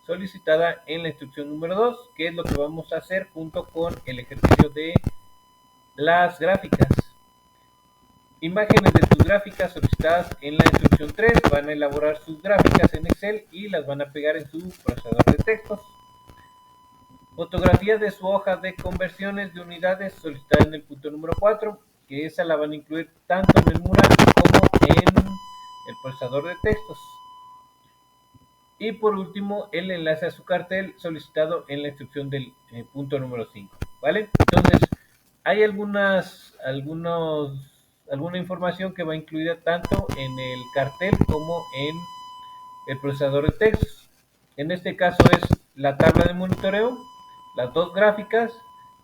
solicitada en la instrucción número 2, que es lo que vamos a hacer junto con el ejercicio de las gráficas. Imágenes de tus gráficas solicitadas en la instrucción 3, van a elaborar sus gráficas en Excel y las van a pegar en su procesador de textos. Fotografías de su hoja de conversiones de unidades solicitada en el punto número 4, que esa la van a incluir tanto en el mural como en el procesador de textos. Y por último, el enlace a su cartel solicitado en la instrucción del punto número 5, ¿vale? Entonces, hay alguna información que va incluida tanto en el cartel como en el procesador de textos. En este caso es la tabla de monitoreo, las dos gráficas,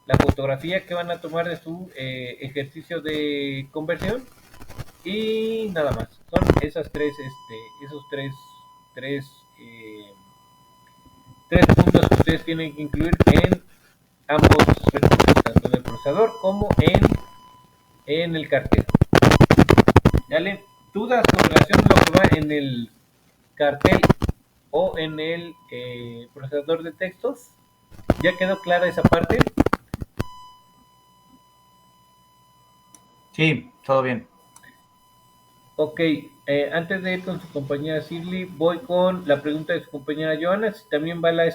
la fotografía que van a tomar de su ejercicio de conversión y nada más. Son esas esos tres puntos que ustedes tienen que incluir en ambos recursos, tanto en el procesador como en el cartel. ¿Dale? ¿Dudas con relación a lo que va en el cartel o en el procesador de textos? ¿Ya quedó clara esa parte? Sí, todo bien. Ok, antes de ir con su compañera Shirley, voy con la pregunta de su compañera Joana, si también va la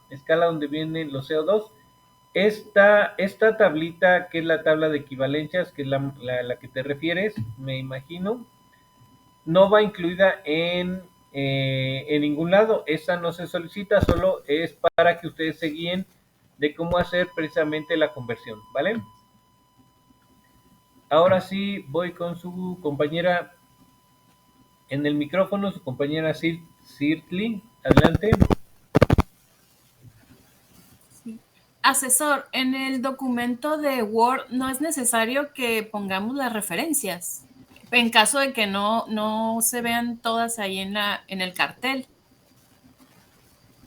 escala donde vienen los CO2. Esta tablita, que es la tabla de equivalencias, que es la que te refieres, me imagino, no va incluida en ningún lado. Esa no se solicita, solo es para que ustedes se guíen de cómo hacer precisamente la conversión, ¿vale? Ahora sí, voy con su compañera en el micrófono, su compañera Sirtli. Adelante. Asesor, en el documento de Word no es necesario que pongamos las referencias, en caso de que no se vean todas ahí en el cartel.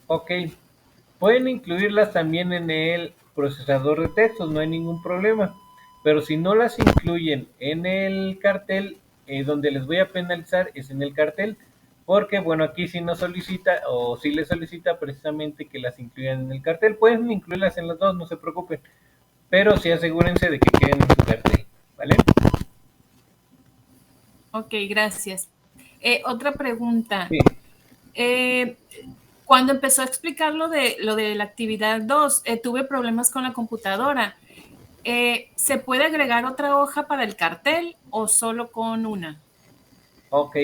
Ok, pueden incluirlas también en el procesador de textos, no hay ningún problema. Pero si no las incluyen en el cartel, donde les voy a penalizar es en el cartel, porque bueno, aquí sí nos solicita, o sí les solicita precisamente que las incluyan en el cartel. Pueden incluirlas en las dos, no se preocupen, pero sí asegúrense de que queden en su cartel, ¿vale? Ok, gracias. Otra pregunta. Sí. Cuando empezó a explicar lo de la actividad 2, tuve problemas con la computadora. ¿Se puede agregar otra hoja para el cartel o solo con una? Ok.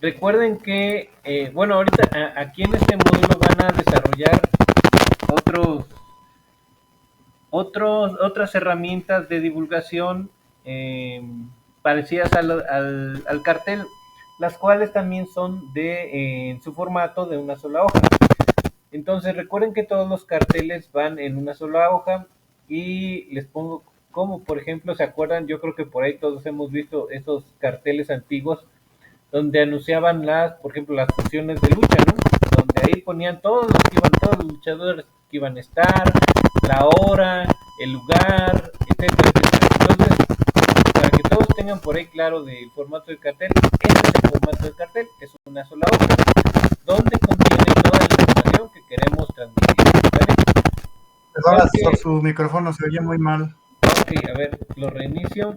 Recuerden que, bueno, ahorita aquí en este módulo van a desarrollar otras herramientas de divulgación parecidas al cartel, las cuales también son en su formato de una sola hoja. Entonces recuerden que todos los carteles van en una sola hoja y les pongo como, por ejemplo, ¿se acuerdan? Yo creo que por ahí todos hemos visto esos carteles antiguos donde anunciaban por ejemplo, las funciones de lucha, ¿no? Donde ahí ponían todos los luchadores que iban a estar, la hora, el lugar, etcétera, etcétera. Entonces, para que todos tengan por ahí claro del formato del cartel, ese es el formato del cartel, es una sola hoja, donde contiene toda la información que queremos transmitir, ¿vale? Perdón, asesor, su micrófono se oye muy mal. Ok, a ver, lo reinicio.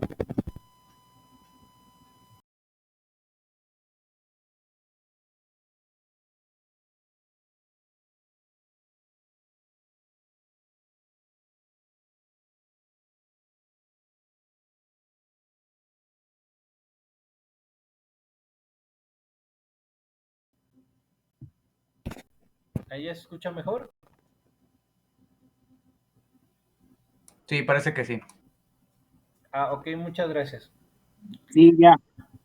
¿Ahí se escucha mejor? Sí, parece que sí. Ah, ok, muchas gracias. Sí, ya.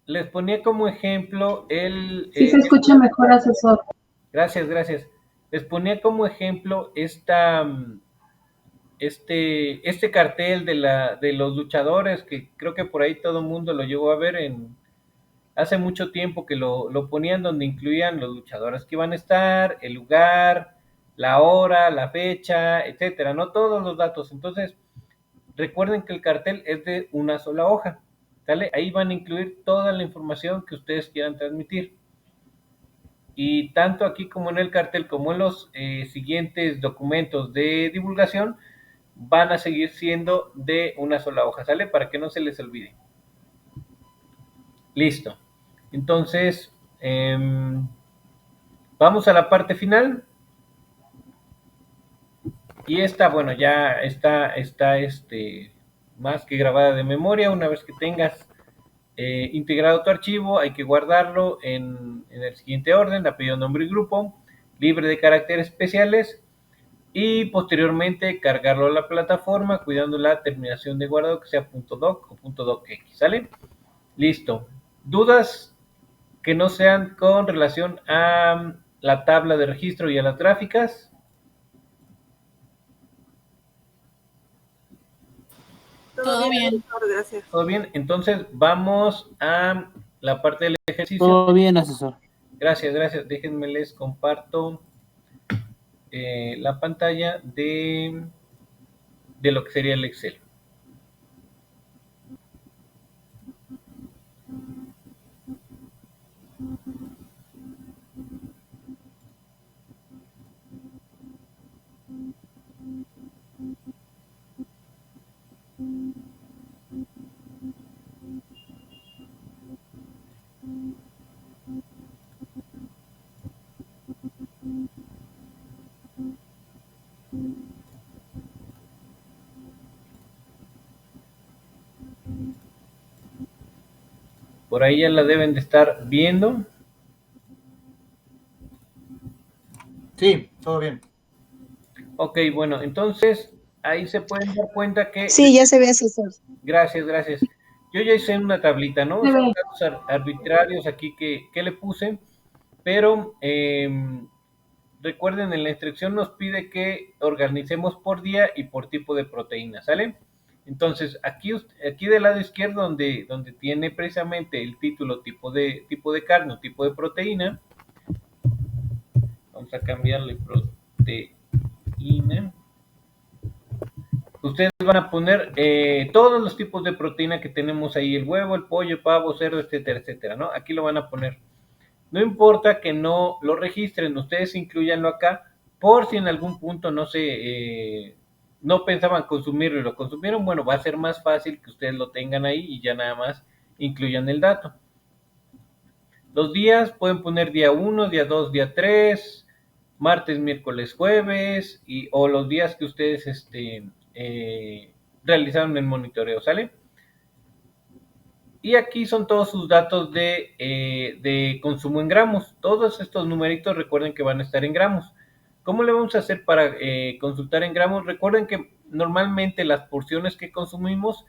Les ponía como ejemplo Sí se escucha mejor, asesor. Gracias, gracias. Les ponía como ejemplo este cartel de los luchadores, que creo que por ahí todo el mundo lo llegó a ver hace mucho tiempo, que lo ponían, donde incluían los luchadores que iban a estar, el lugar, la hora, la fecha, etcétera, no todos los datos. Entonces, recuerden que el cartel es de una sola hoja, ¿sale? Ahí van a incluir toda la información que ustedes quieran transmitir. Y tanto aquí como en el cartel, como en los siguientes documentos de divulgación, van a seguir siendo de una sola hoja, ¿sale? Para que no se les olvide. Listo. Entonces, vamos a la parte final. Y esta, bueno, ya está más que grabada de memoria. Una vez que tengas integrado tu archivo, hay que guardarlo en el siguiente orden: apellido, nombre y grupo, libre de caracteres especiales, y posteriormente cargarlo a la plataforma, cuidando la terminación de guardado que sea .doc o .docx, ¿sale? Listo. ¿Dudas que no sean con relación a la tabla de registro y a las gráficas? Todo bien. Gracias. Todo bien, entonces vamos a la parte del ejercicio. Todo bien, asesor. Gracias, gracias. Déjenme les comparto la pantalla de lo que sería el Excel. Por ahí ya la deben de estar viendo. Sí, todo bien. Ok, bueno, entonces ahí se pueden dar cuenta que... Sí, ya se ve, asesor. Gracias, gracias. Yo ya hice una tablita, ¿no? Se Son ve. datos arbitrarios aquí que le puse, pero recuerden, en la instrucción nos pide que organicemos por día y por tipo de proteína, ¿sale? Entonces, aquí del lado izquierdo, donde tiene precisamente el título tipo de carne o tipo de proteína, vamos a cambiarle proteína. Ustedes van a poner todos los tipos de proteína que tenemos ahí: el huevo, el pollo, el pavo, cerdo, etcétera, etcétera, ¿no? Aquí lo van a poner. No importa que no lo registren, ustedes incluyanlo acá, por si en algún punto no pensaban consumirlo y lo consumieron. Bueno, va a ser más fácil que ustedes lo tengan ahí y ya nada más incluyan el dato. Los días pueden poner día 1, día 2, día 3, martes, miércoles, jueves, o los días que ustedes realizaron el monitoreo, ¿sale? Y aquí son todos sus datos de consumo en gramos. Todos estos numeritos, recuerden que van a estar en gramos. ¿Cómo le vamos a hacer para consultar en gramos? Recuerden que normalmente las porciones que consumimos,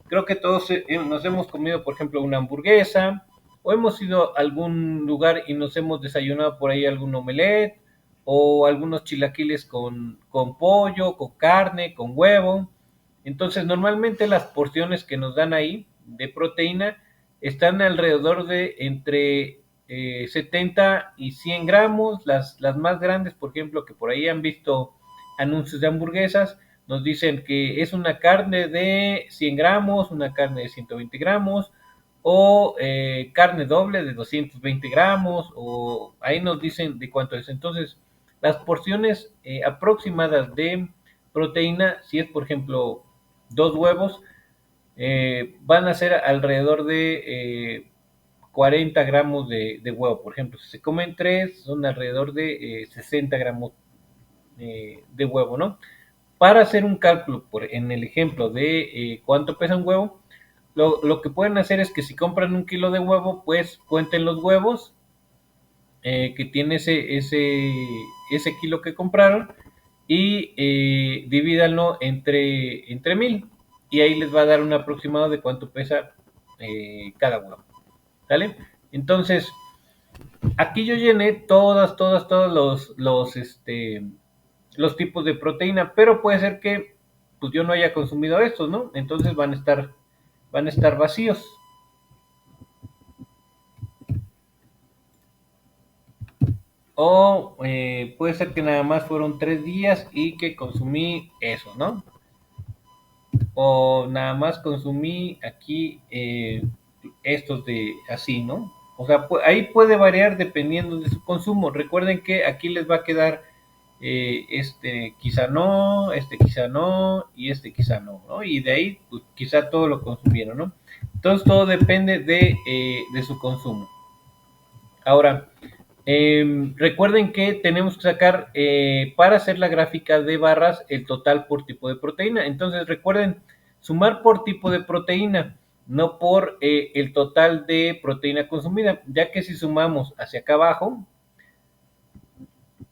creo que todos nos hemos comido, por ejemplo, una hamburguesa, o hemos ido a algún lugar y nos hemos desayunado por ahí algún omelette, o algunos chilaquiles con pollo, con carne, con huevo. Entonces, normalmente las porciones que nos dan ahí de proteína están alrededor de entre 70 y 100 gramos. Las más grandes, por ejemplo, que por ahí han visto anuncios de hamburguesas, nos dicen que es una carne de 100 gramos, una carne de 120 gramos, o carne doble de 220 gramos, o ahí nos dicen de cuánto es. Entonces, las porciones aproximadas de proteína, si es por ejemplo 2 huevos, van a ser alrededor de 40 gramos de huevo. Por ejemplo, si se comen 3, son alrededor de 60 gramos de huevo, ¿no? Para hacer un cálculo en el ejemplo de cuánto pesa un huevo, lo que pueden hacer es que si compran 1 kilo de huevo, pues cuenten los huevos que tiene ese kilo que compraron, y divídanlo entre 1000, y ahí les va a dar un aproximado de cuánto pesa cada huevo, ¿sale? Entonces, aquí yo llené todos los tipos de proteína, pero puede ser que pues yo no haya consumido estos, ¿no? Entonces van a estar vacíos. O puede ser que nada más fueron 3 días y que consumí eso, ¿no? o nada más consumí aquí estos de así, ¿no? O sea, ahí puede variar dependiendo de su consumo. Recuerden que aquí les va a quedar este quizá no, este quizá no y este quizá no, ¿no? Y de ahí pues, quizá todo lo consumieron, ¿no? Entonces todo depende de su consumo. Ahora, recuerden que tenemos que sacar para hacer la gráfica de barras el total por tipo de proteína. Entonces recuerden sumar por tipo de proteína, no por el total de proteína consumida, ya que si sumamos hacia acá abajo,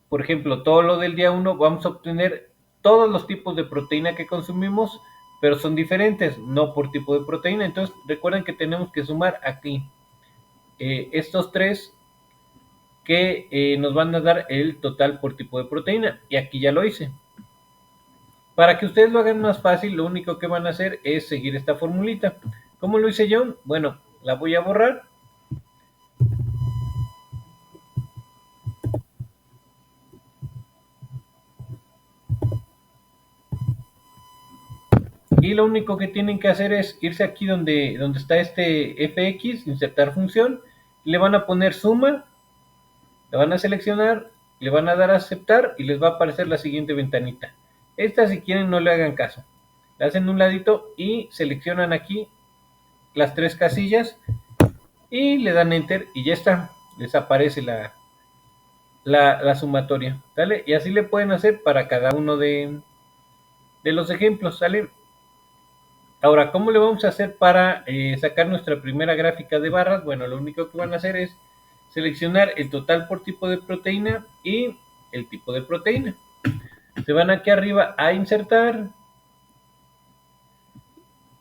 por ejemplo, todo lo del día 1, vamos a obtener todos los tipos de proteína que consumimos, pero son diferentes, no por tipo de proteína. Entonces recuerden que tenemos que sumar aquí estos tres que nos van a dar el total por tipo de proteína. Y aquí ya lo hice. Para que ustedes lo hagan más fácil, lo único que van a hacer es seguir esta formulita. ¿Cómo lo hice yo? Bueno, la voy a borrar. Y lo único que tienen que hacer es irse aquí donde está este fx, insertar función, le van a poner suma, le van a seleccionar, le van a dar a aceptar y les va a aparecer la siguiente ventanita. Esta, si quieren, no le hagan caso. Le hacen un ladito y seleccionan aquí las tres casillas y le dan enter y ya está, les aparece la sumatoria, ¿sale? Y así le pueden hacer para cada uno de los ejemplos, ¿sale? Ahora, ¿cómo le vamos a hacer para sacar nuestra primera gráfica de barras? Bueno, lo único que van a hacer es seleccionar el total por tipo de proteína y el tipo de proteína. Se van aquí arriba a insertar.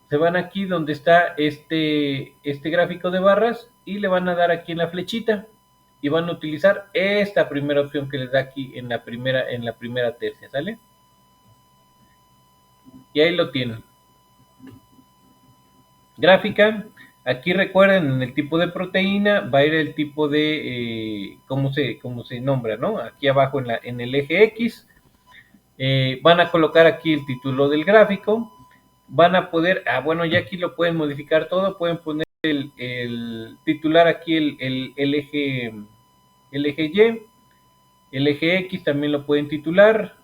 Se van aquí donde está este gráfico de barras y le van a dar aquí en la flechita y van a utilizar esta primera opción que les da aquí en la primera tercia, ¿sale? Y ahí lo tienen. Gráfica, aquí recuerden en el tipo de proteína va a ir el tipo de cómo se nombra, ¿no? Aquí abajo en el eje X van a colocar aquí el título del gráfico, van a poder, bueno, ya aquí lo pueden modificar todo, pueden poner el titular aquí el eje Y, el eje X también lo pueden titular.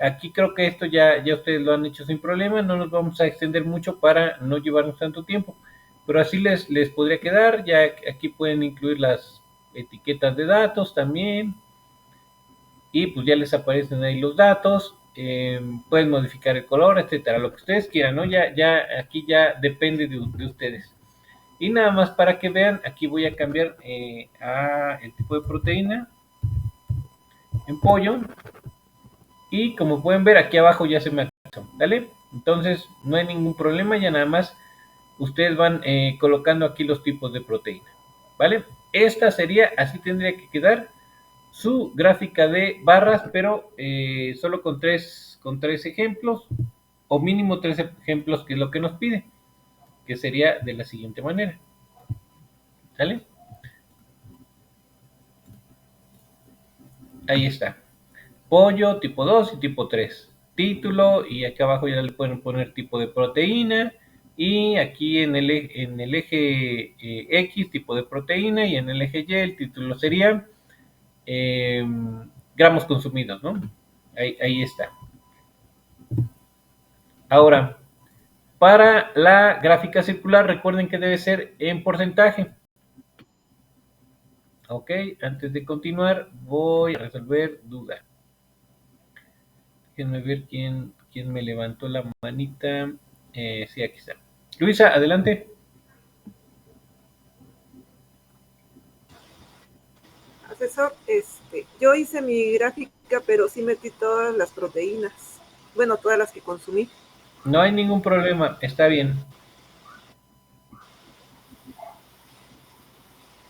Aquí creo que esto ya ustedes lo han hecho sin problema, no nos vamos a extender mucho para no llevarnos tanto tiempo, pero así les podría quedar. Ya aquí pueden incluir las etiquetas de datos también y pues ya les aparecen ahí los datos. Pueden modificar el color, etcétera, lo que ustedes quieran, ¿no? Ya aquí ya depende de ustedes. Y nada más para que vean, aquí voy a cambiar a el tipo de proteína en pollo. Y como pueden ver, aquí abajo ya se me actualizó, ¿vale? Entonces, no hay ningún problema, ya nada más ustedes van colocando aquí los tipos de proteína, ¿vale? Esta sería, así tendría que quedar su gráfica de barras, pero solo con tres ejemplos, o mínimo 3 ejemplos, que es lo que nos pide, que sería de la siguiente manera, ¿sale? Ahí está. Pollo, tipo 2 y tipo 3. Título, y acá abajo ya le pueden poner tipo de proteína. Y aquí en el eje X, tipo de proteína, y en el eje Y, el título sería gramos consumidos, ¿no? Ahí está. Ahora, para la gráfica circular, recuerden que debe ser en porcentaje. Ok, antes de continuar, voy a resolver duda. Déjenme ver quién me levantó la manita. Sí, aquí está. Luisa, adelante. Asesor, yo hice mi gráfica, pero sí metí todas las proteínas. Bueno, todas las que consumí. No hay ningún problema, está bien.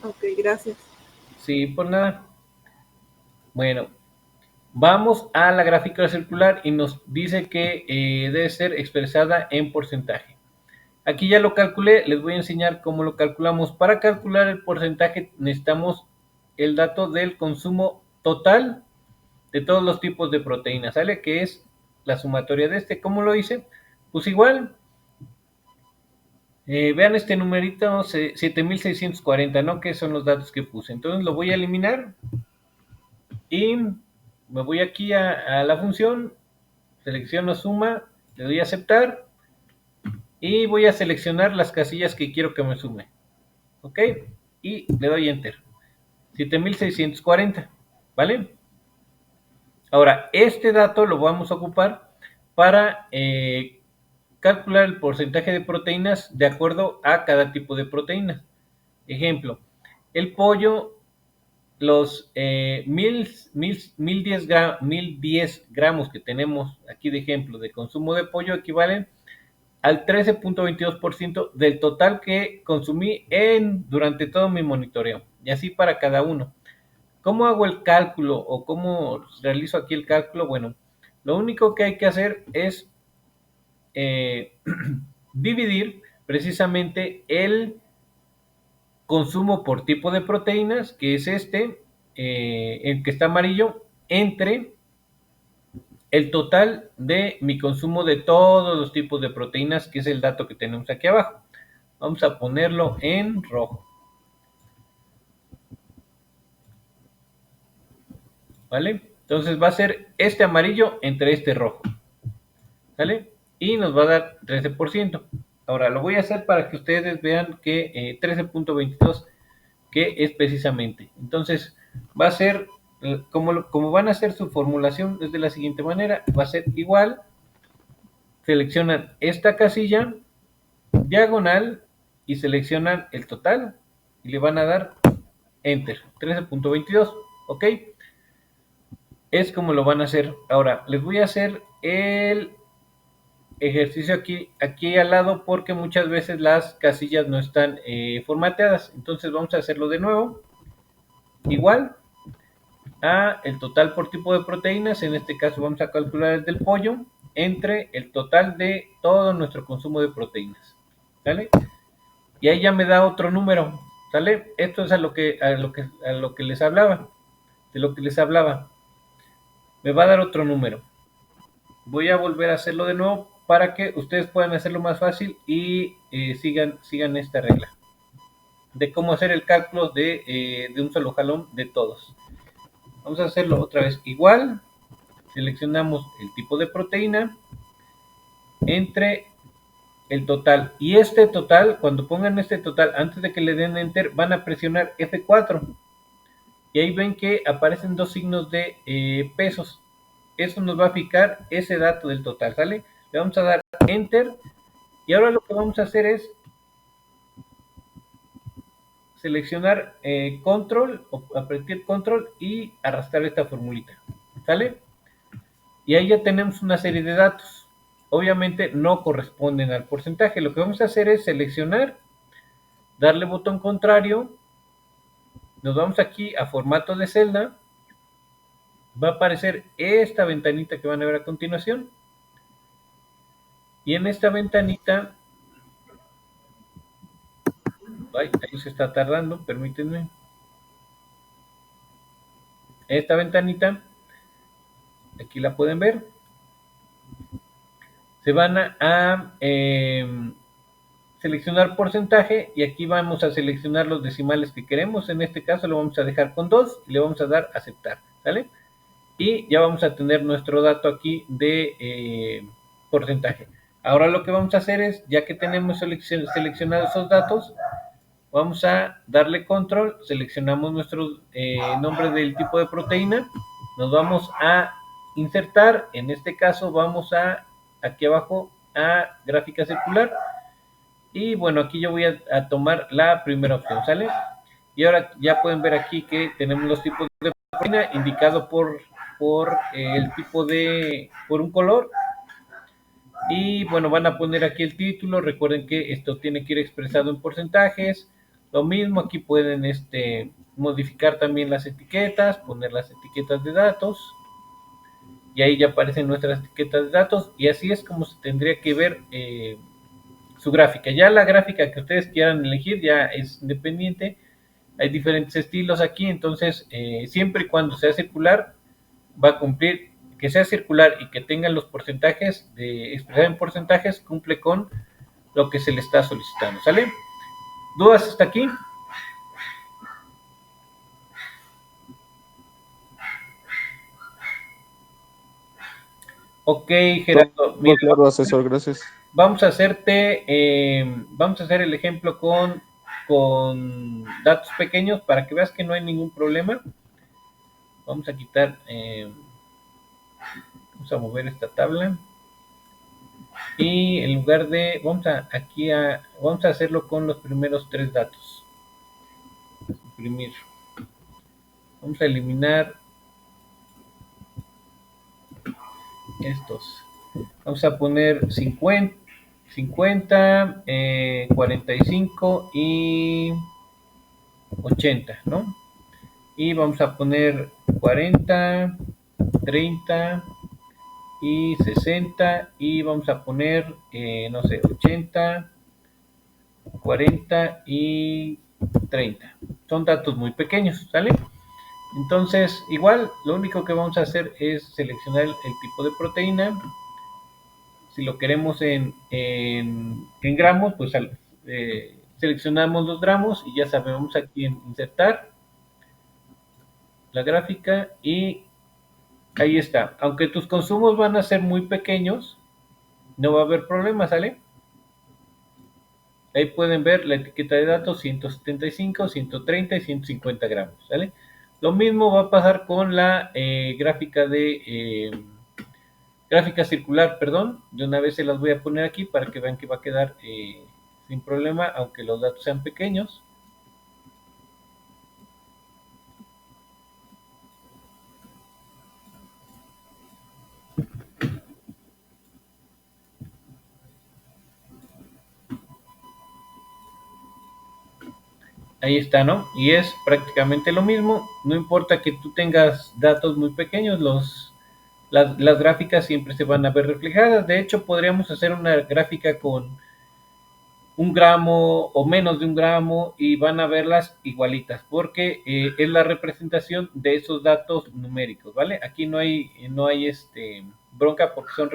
Ok, gracias. Sí, por nada. Bueno, vamos a la gráfica circular y nos dice que debe ser expresada en porcentaje. Aquí ya lo calculé, les voy a enseñar cómo lo calculamos. Para calcular el porcentaje necesitamos el dato del consumo total de todos los tipos de proteínas, ¿sale? Que es la sumatoria de este. ¿Cómo lo hice? Pues igual, vean este numerito 7640, ¿no? Que son los datos que puse. Entonces lo voy a eliminar y me voy aquí a la función, selecciono suma, le doy a aceptar y voy a seleccionar las casillas que quiero que me sume. ¿Ok? Y le doy enter. 7640, ¿vale? Ahora, este dato lo vamos a ocupar para calcular el porcentaje de proteínas de acuerdo a cada tipo de proteína. Ejemplo, el pollo, los 1010 gramos que tenemos aquí de ejemplo de consumo de pollo equivalen al 13.22% del total que consumí durante todo mi monitoreo. Y así para cada uno. ¿Cómo hago el cálculo o cómo realizo aquí el cálculo? Bueno, lo único que hay que hacer es dividir precisamente el consumo por tipo de proteínas, que es el que está amarillo, entre el total de mi consumo de todos los tipos de proteínas, que es el dato que tenemos aquí abajo. Vamos a ponerlo en rojo. ¿Vale? Entonces va a ser este amarillo entre este rojo. ¿Vale? Y nos va a dar 13%. Ahora lo voy a hacer para que ustedes vean que 13.22 que es precisamente. Entonces va a ser, como van a hacer su formulación es de la siguiente manera, va a ser igual, seleccionan esta casilla, diagonal, y seleccionan el total, y le van a dar enter, 13.22, ¿ok? Es como lo van a hacer. Ahora, les voy a hacer el ejercicio aquí al lado porque muchas veces las casillas no están formateadas. Entonces vamos a hacerlo de nuevo. Igual a el total por tipo de proteínas. En este caso vamos a calcular el del pollo entre el total de todo nuestro consumo de proteínas. ¿Sale? Y ahí ya me da otro número. ¿Sale? Esto es a lo que les hablaba. De lo que les hablaba. Me va a dar otro número. Voy a volver a hacerlo de nuevo para que ustedes puedan hacerlo más fácil y sigan esta regla de cómo hacer el cálculo de un solo jalón de todos. Vamos a hacerlo otra vez igual. Seleccionamos el tipo de proteína entre el total. Y este total, cuando pongan este total, antes de que le den enter, van a presionar F4. Y ahí ven que aparecen dos signos de pesos. Eso nos va a fijar ese dato del total, ¿sale? Le vamos a dar enter. Y ahora lo que vamos a hacer es seleccionar control, o apretar control y arrastrar esta formulita, ¿sale? Y ahí ya tenemos una serie de datos. Obviamente no corresponden al porcentaje. Lo que vamos a hacer es seleccionar, darle botón contrario, nos vamos aquí a formato de celda, va a aparecer esta ventanita que van a ver a continuación. Y en esta ventanita, ahí se está tardando, permítanme. Esta ventanita, aquí la pueden ver. Se van a seleccionar porcentaje y aquí vamos a seleccionar los decimales que queremos. En este caso lo vamos a dejar con 2 y le vamos a dar aceptar, ¿sale? Y ya vamos a tener nuestro dato aquí de porcentaje. Ahora lo que vamos a hacer es, ya que tenemos seleccionados esos datos, vamos a darle control, seleccionamos nuestro nombre del tipo de proteína, nos vamos a insertar, en este caso vamos aquí abajo a gráfica circular, y bueno, aquí yo voy a tomar la primera opción, ¿sale? Y ahora ya pueden ver aquí que tenemos los tipos de proteína indicado por el tipo por un color. Y bueno, van a poner aquí el título. Recuerden que esto tiene que ir expresado en porcentajes. Lo mismo, aquí pueden modificar también las etiquetas, poner las etiquetas de datos. Y ahí ya aparecen nuestras etiquetas de datos. Y así es como se tendría que ver su gráfica. Ya la gráfica que ustedes quieran elegir ya es independiente. Hay diferentes estilos aquí, entonces siempre y cuando sea circular va a cumplir que sea circular y que tenga los porcentajes de expresar en porcentajes, cumple con lo que se le está solicitando, ¿sale? ¿Dudas hasta aquí? Ok, Gerardo. Mira, claro, asesor, gracias. Vamos a hacer el ejemplo con datos pequeños para que veas que no hay ningún problema. Vamos a quitar, vamos a mover esta tabla. Y en lugar de, vamos a hacerlo con los primeros 3 datos. Suprimir. Vamos a eliminar estos. Vamos a poner 50, 45 y 80, ¿no? Y vamos a poner 40, 30 y 60 y vamos a poner, no sé, 80, 40 y 30. Son datos muy pequeños, ¿sale? Entonces, igual, lo único que vamos a hacer es seleccionar el tipo de proteína. Si lo queremos en gramos, pues seleccionamos los gramos y ya sabemos aquí en insertar la gráfica y ahí está. Aunque tus consumos van a ser muy pequeños, no va a haber problema, ¿sale? Ahí pueden ver la etiqueta de datos 175, 130 y 150 gramos, ¿sale? Lo mismo va a pasar con la gráfica circular, perdón. De una vez se las voy a poner aquí para que vean que va a quedar sin problema, aunque los datos sean pequeños. Ahí está, ¿no? Y es prácticamente lo mismo. No importa que tú tengas datos muy pequeños, las gráficas siempre se van a ver reflejadas. De hecho, podríamos hacer una gráfica con 1 gramo o menos de 1 gramo y van a verlas igualitas porque es la representación de esos datos numéricos, ¿vale? Aquí no hay bronca porque son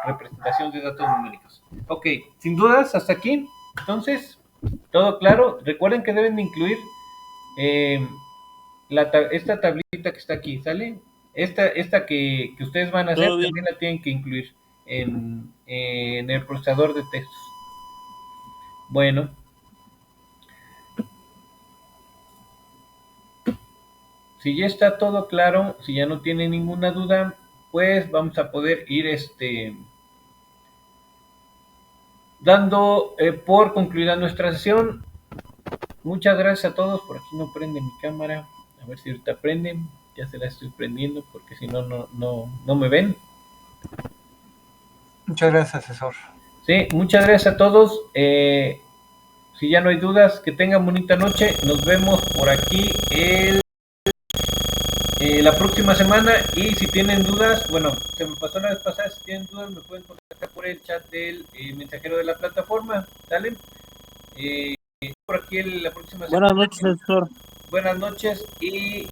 representación de datos numéricos. Ok, sin dudas, hasta aquí. Entonces, todo claro. Recuerden que deben de incluir esta tablita que está aquí, ¿sale? Esta que ustedes van a hacer también la tienen que incluir en el procesador de textos. Bueno. Si ya está todo claro, si ya no tiene ninguna duda, pues vamos a poder ir dando por concluida nuestra sesión. Muchas gracias a todos. Por aquí no prende mi cámara. A ver si ahorita prende. Ya se la estoy prendiendo porque si no, no me ven. Muchas gracias, asesor. Sí, muchas gracias a todos. Si ya no hay dudas, que tengan bonita noche. Nos vemos por aquí la próxima semana. Y si tienen dudas, bueno, se me pasó la vez pasada. Si tienen dudas, me pueden contactar por el chat del mensajero de la plataforma. ¿Sale? Por aquí la próxima semana. Buenas noches, doctor. Buenas noches y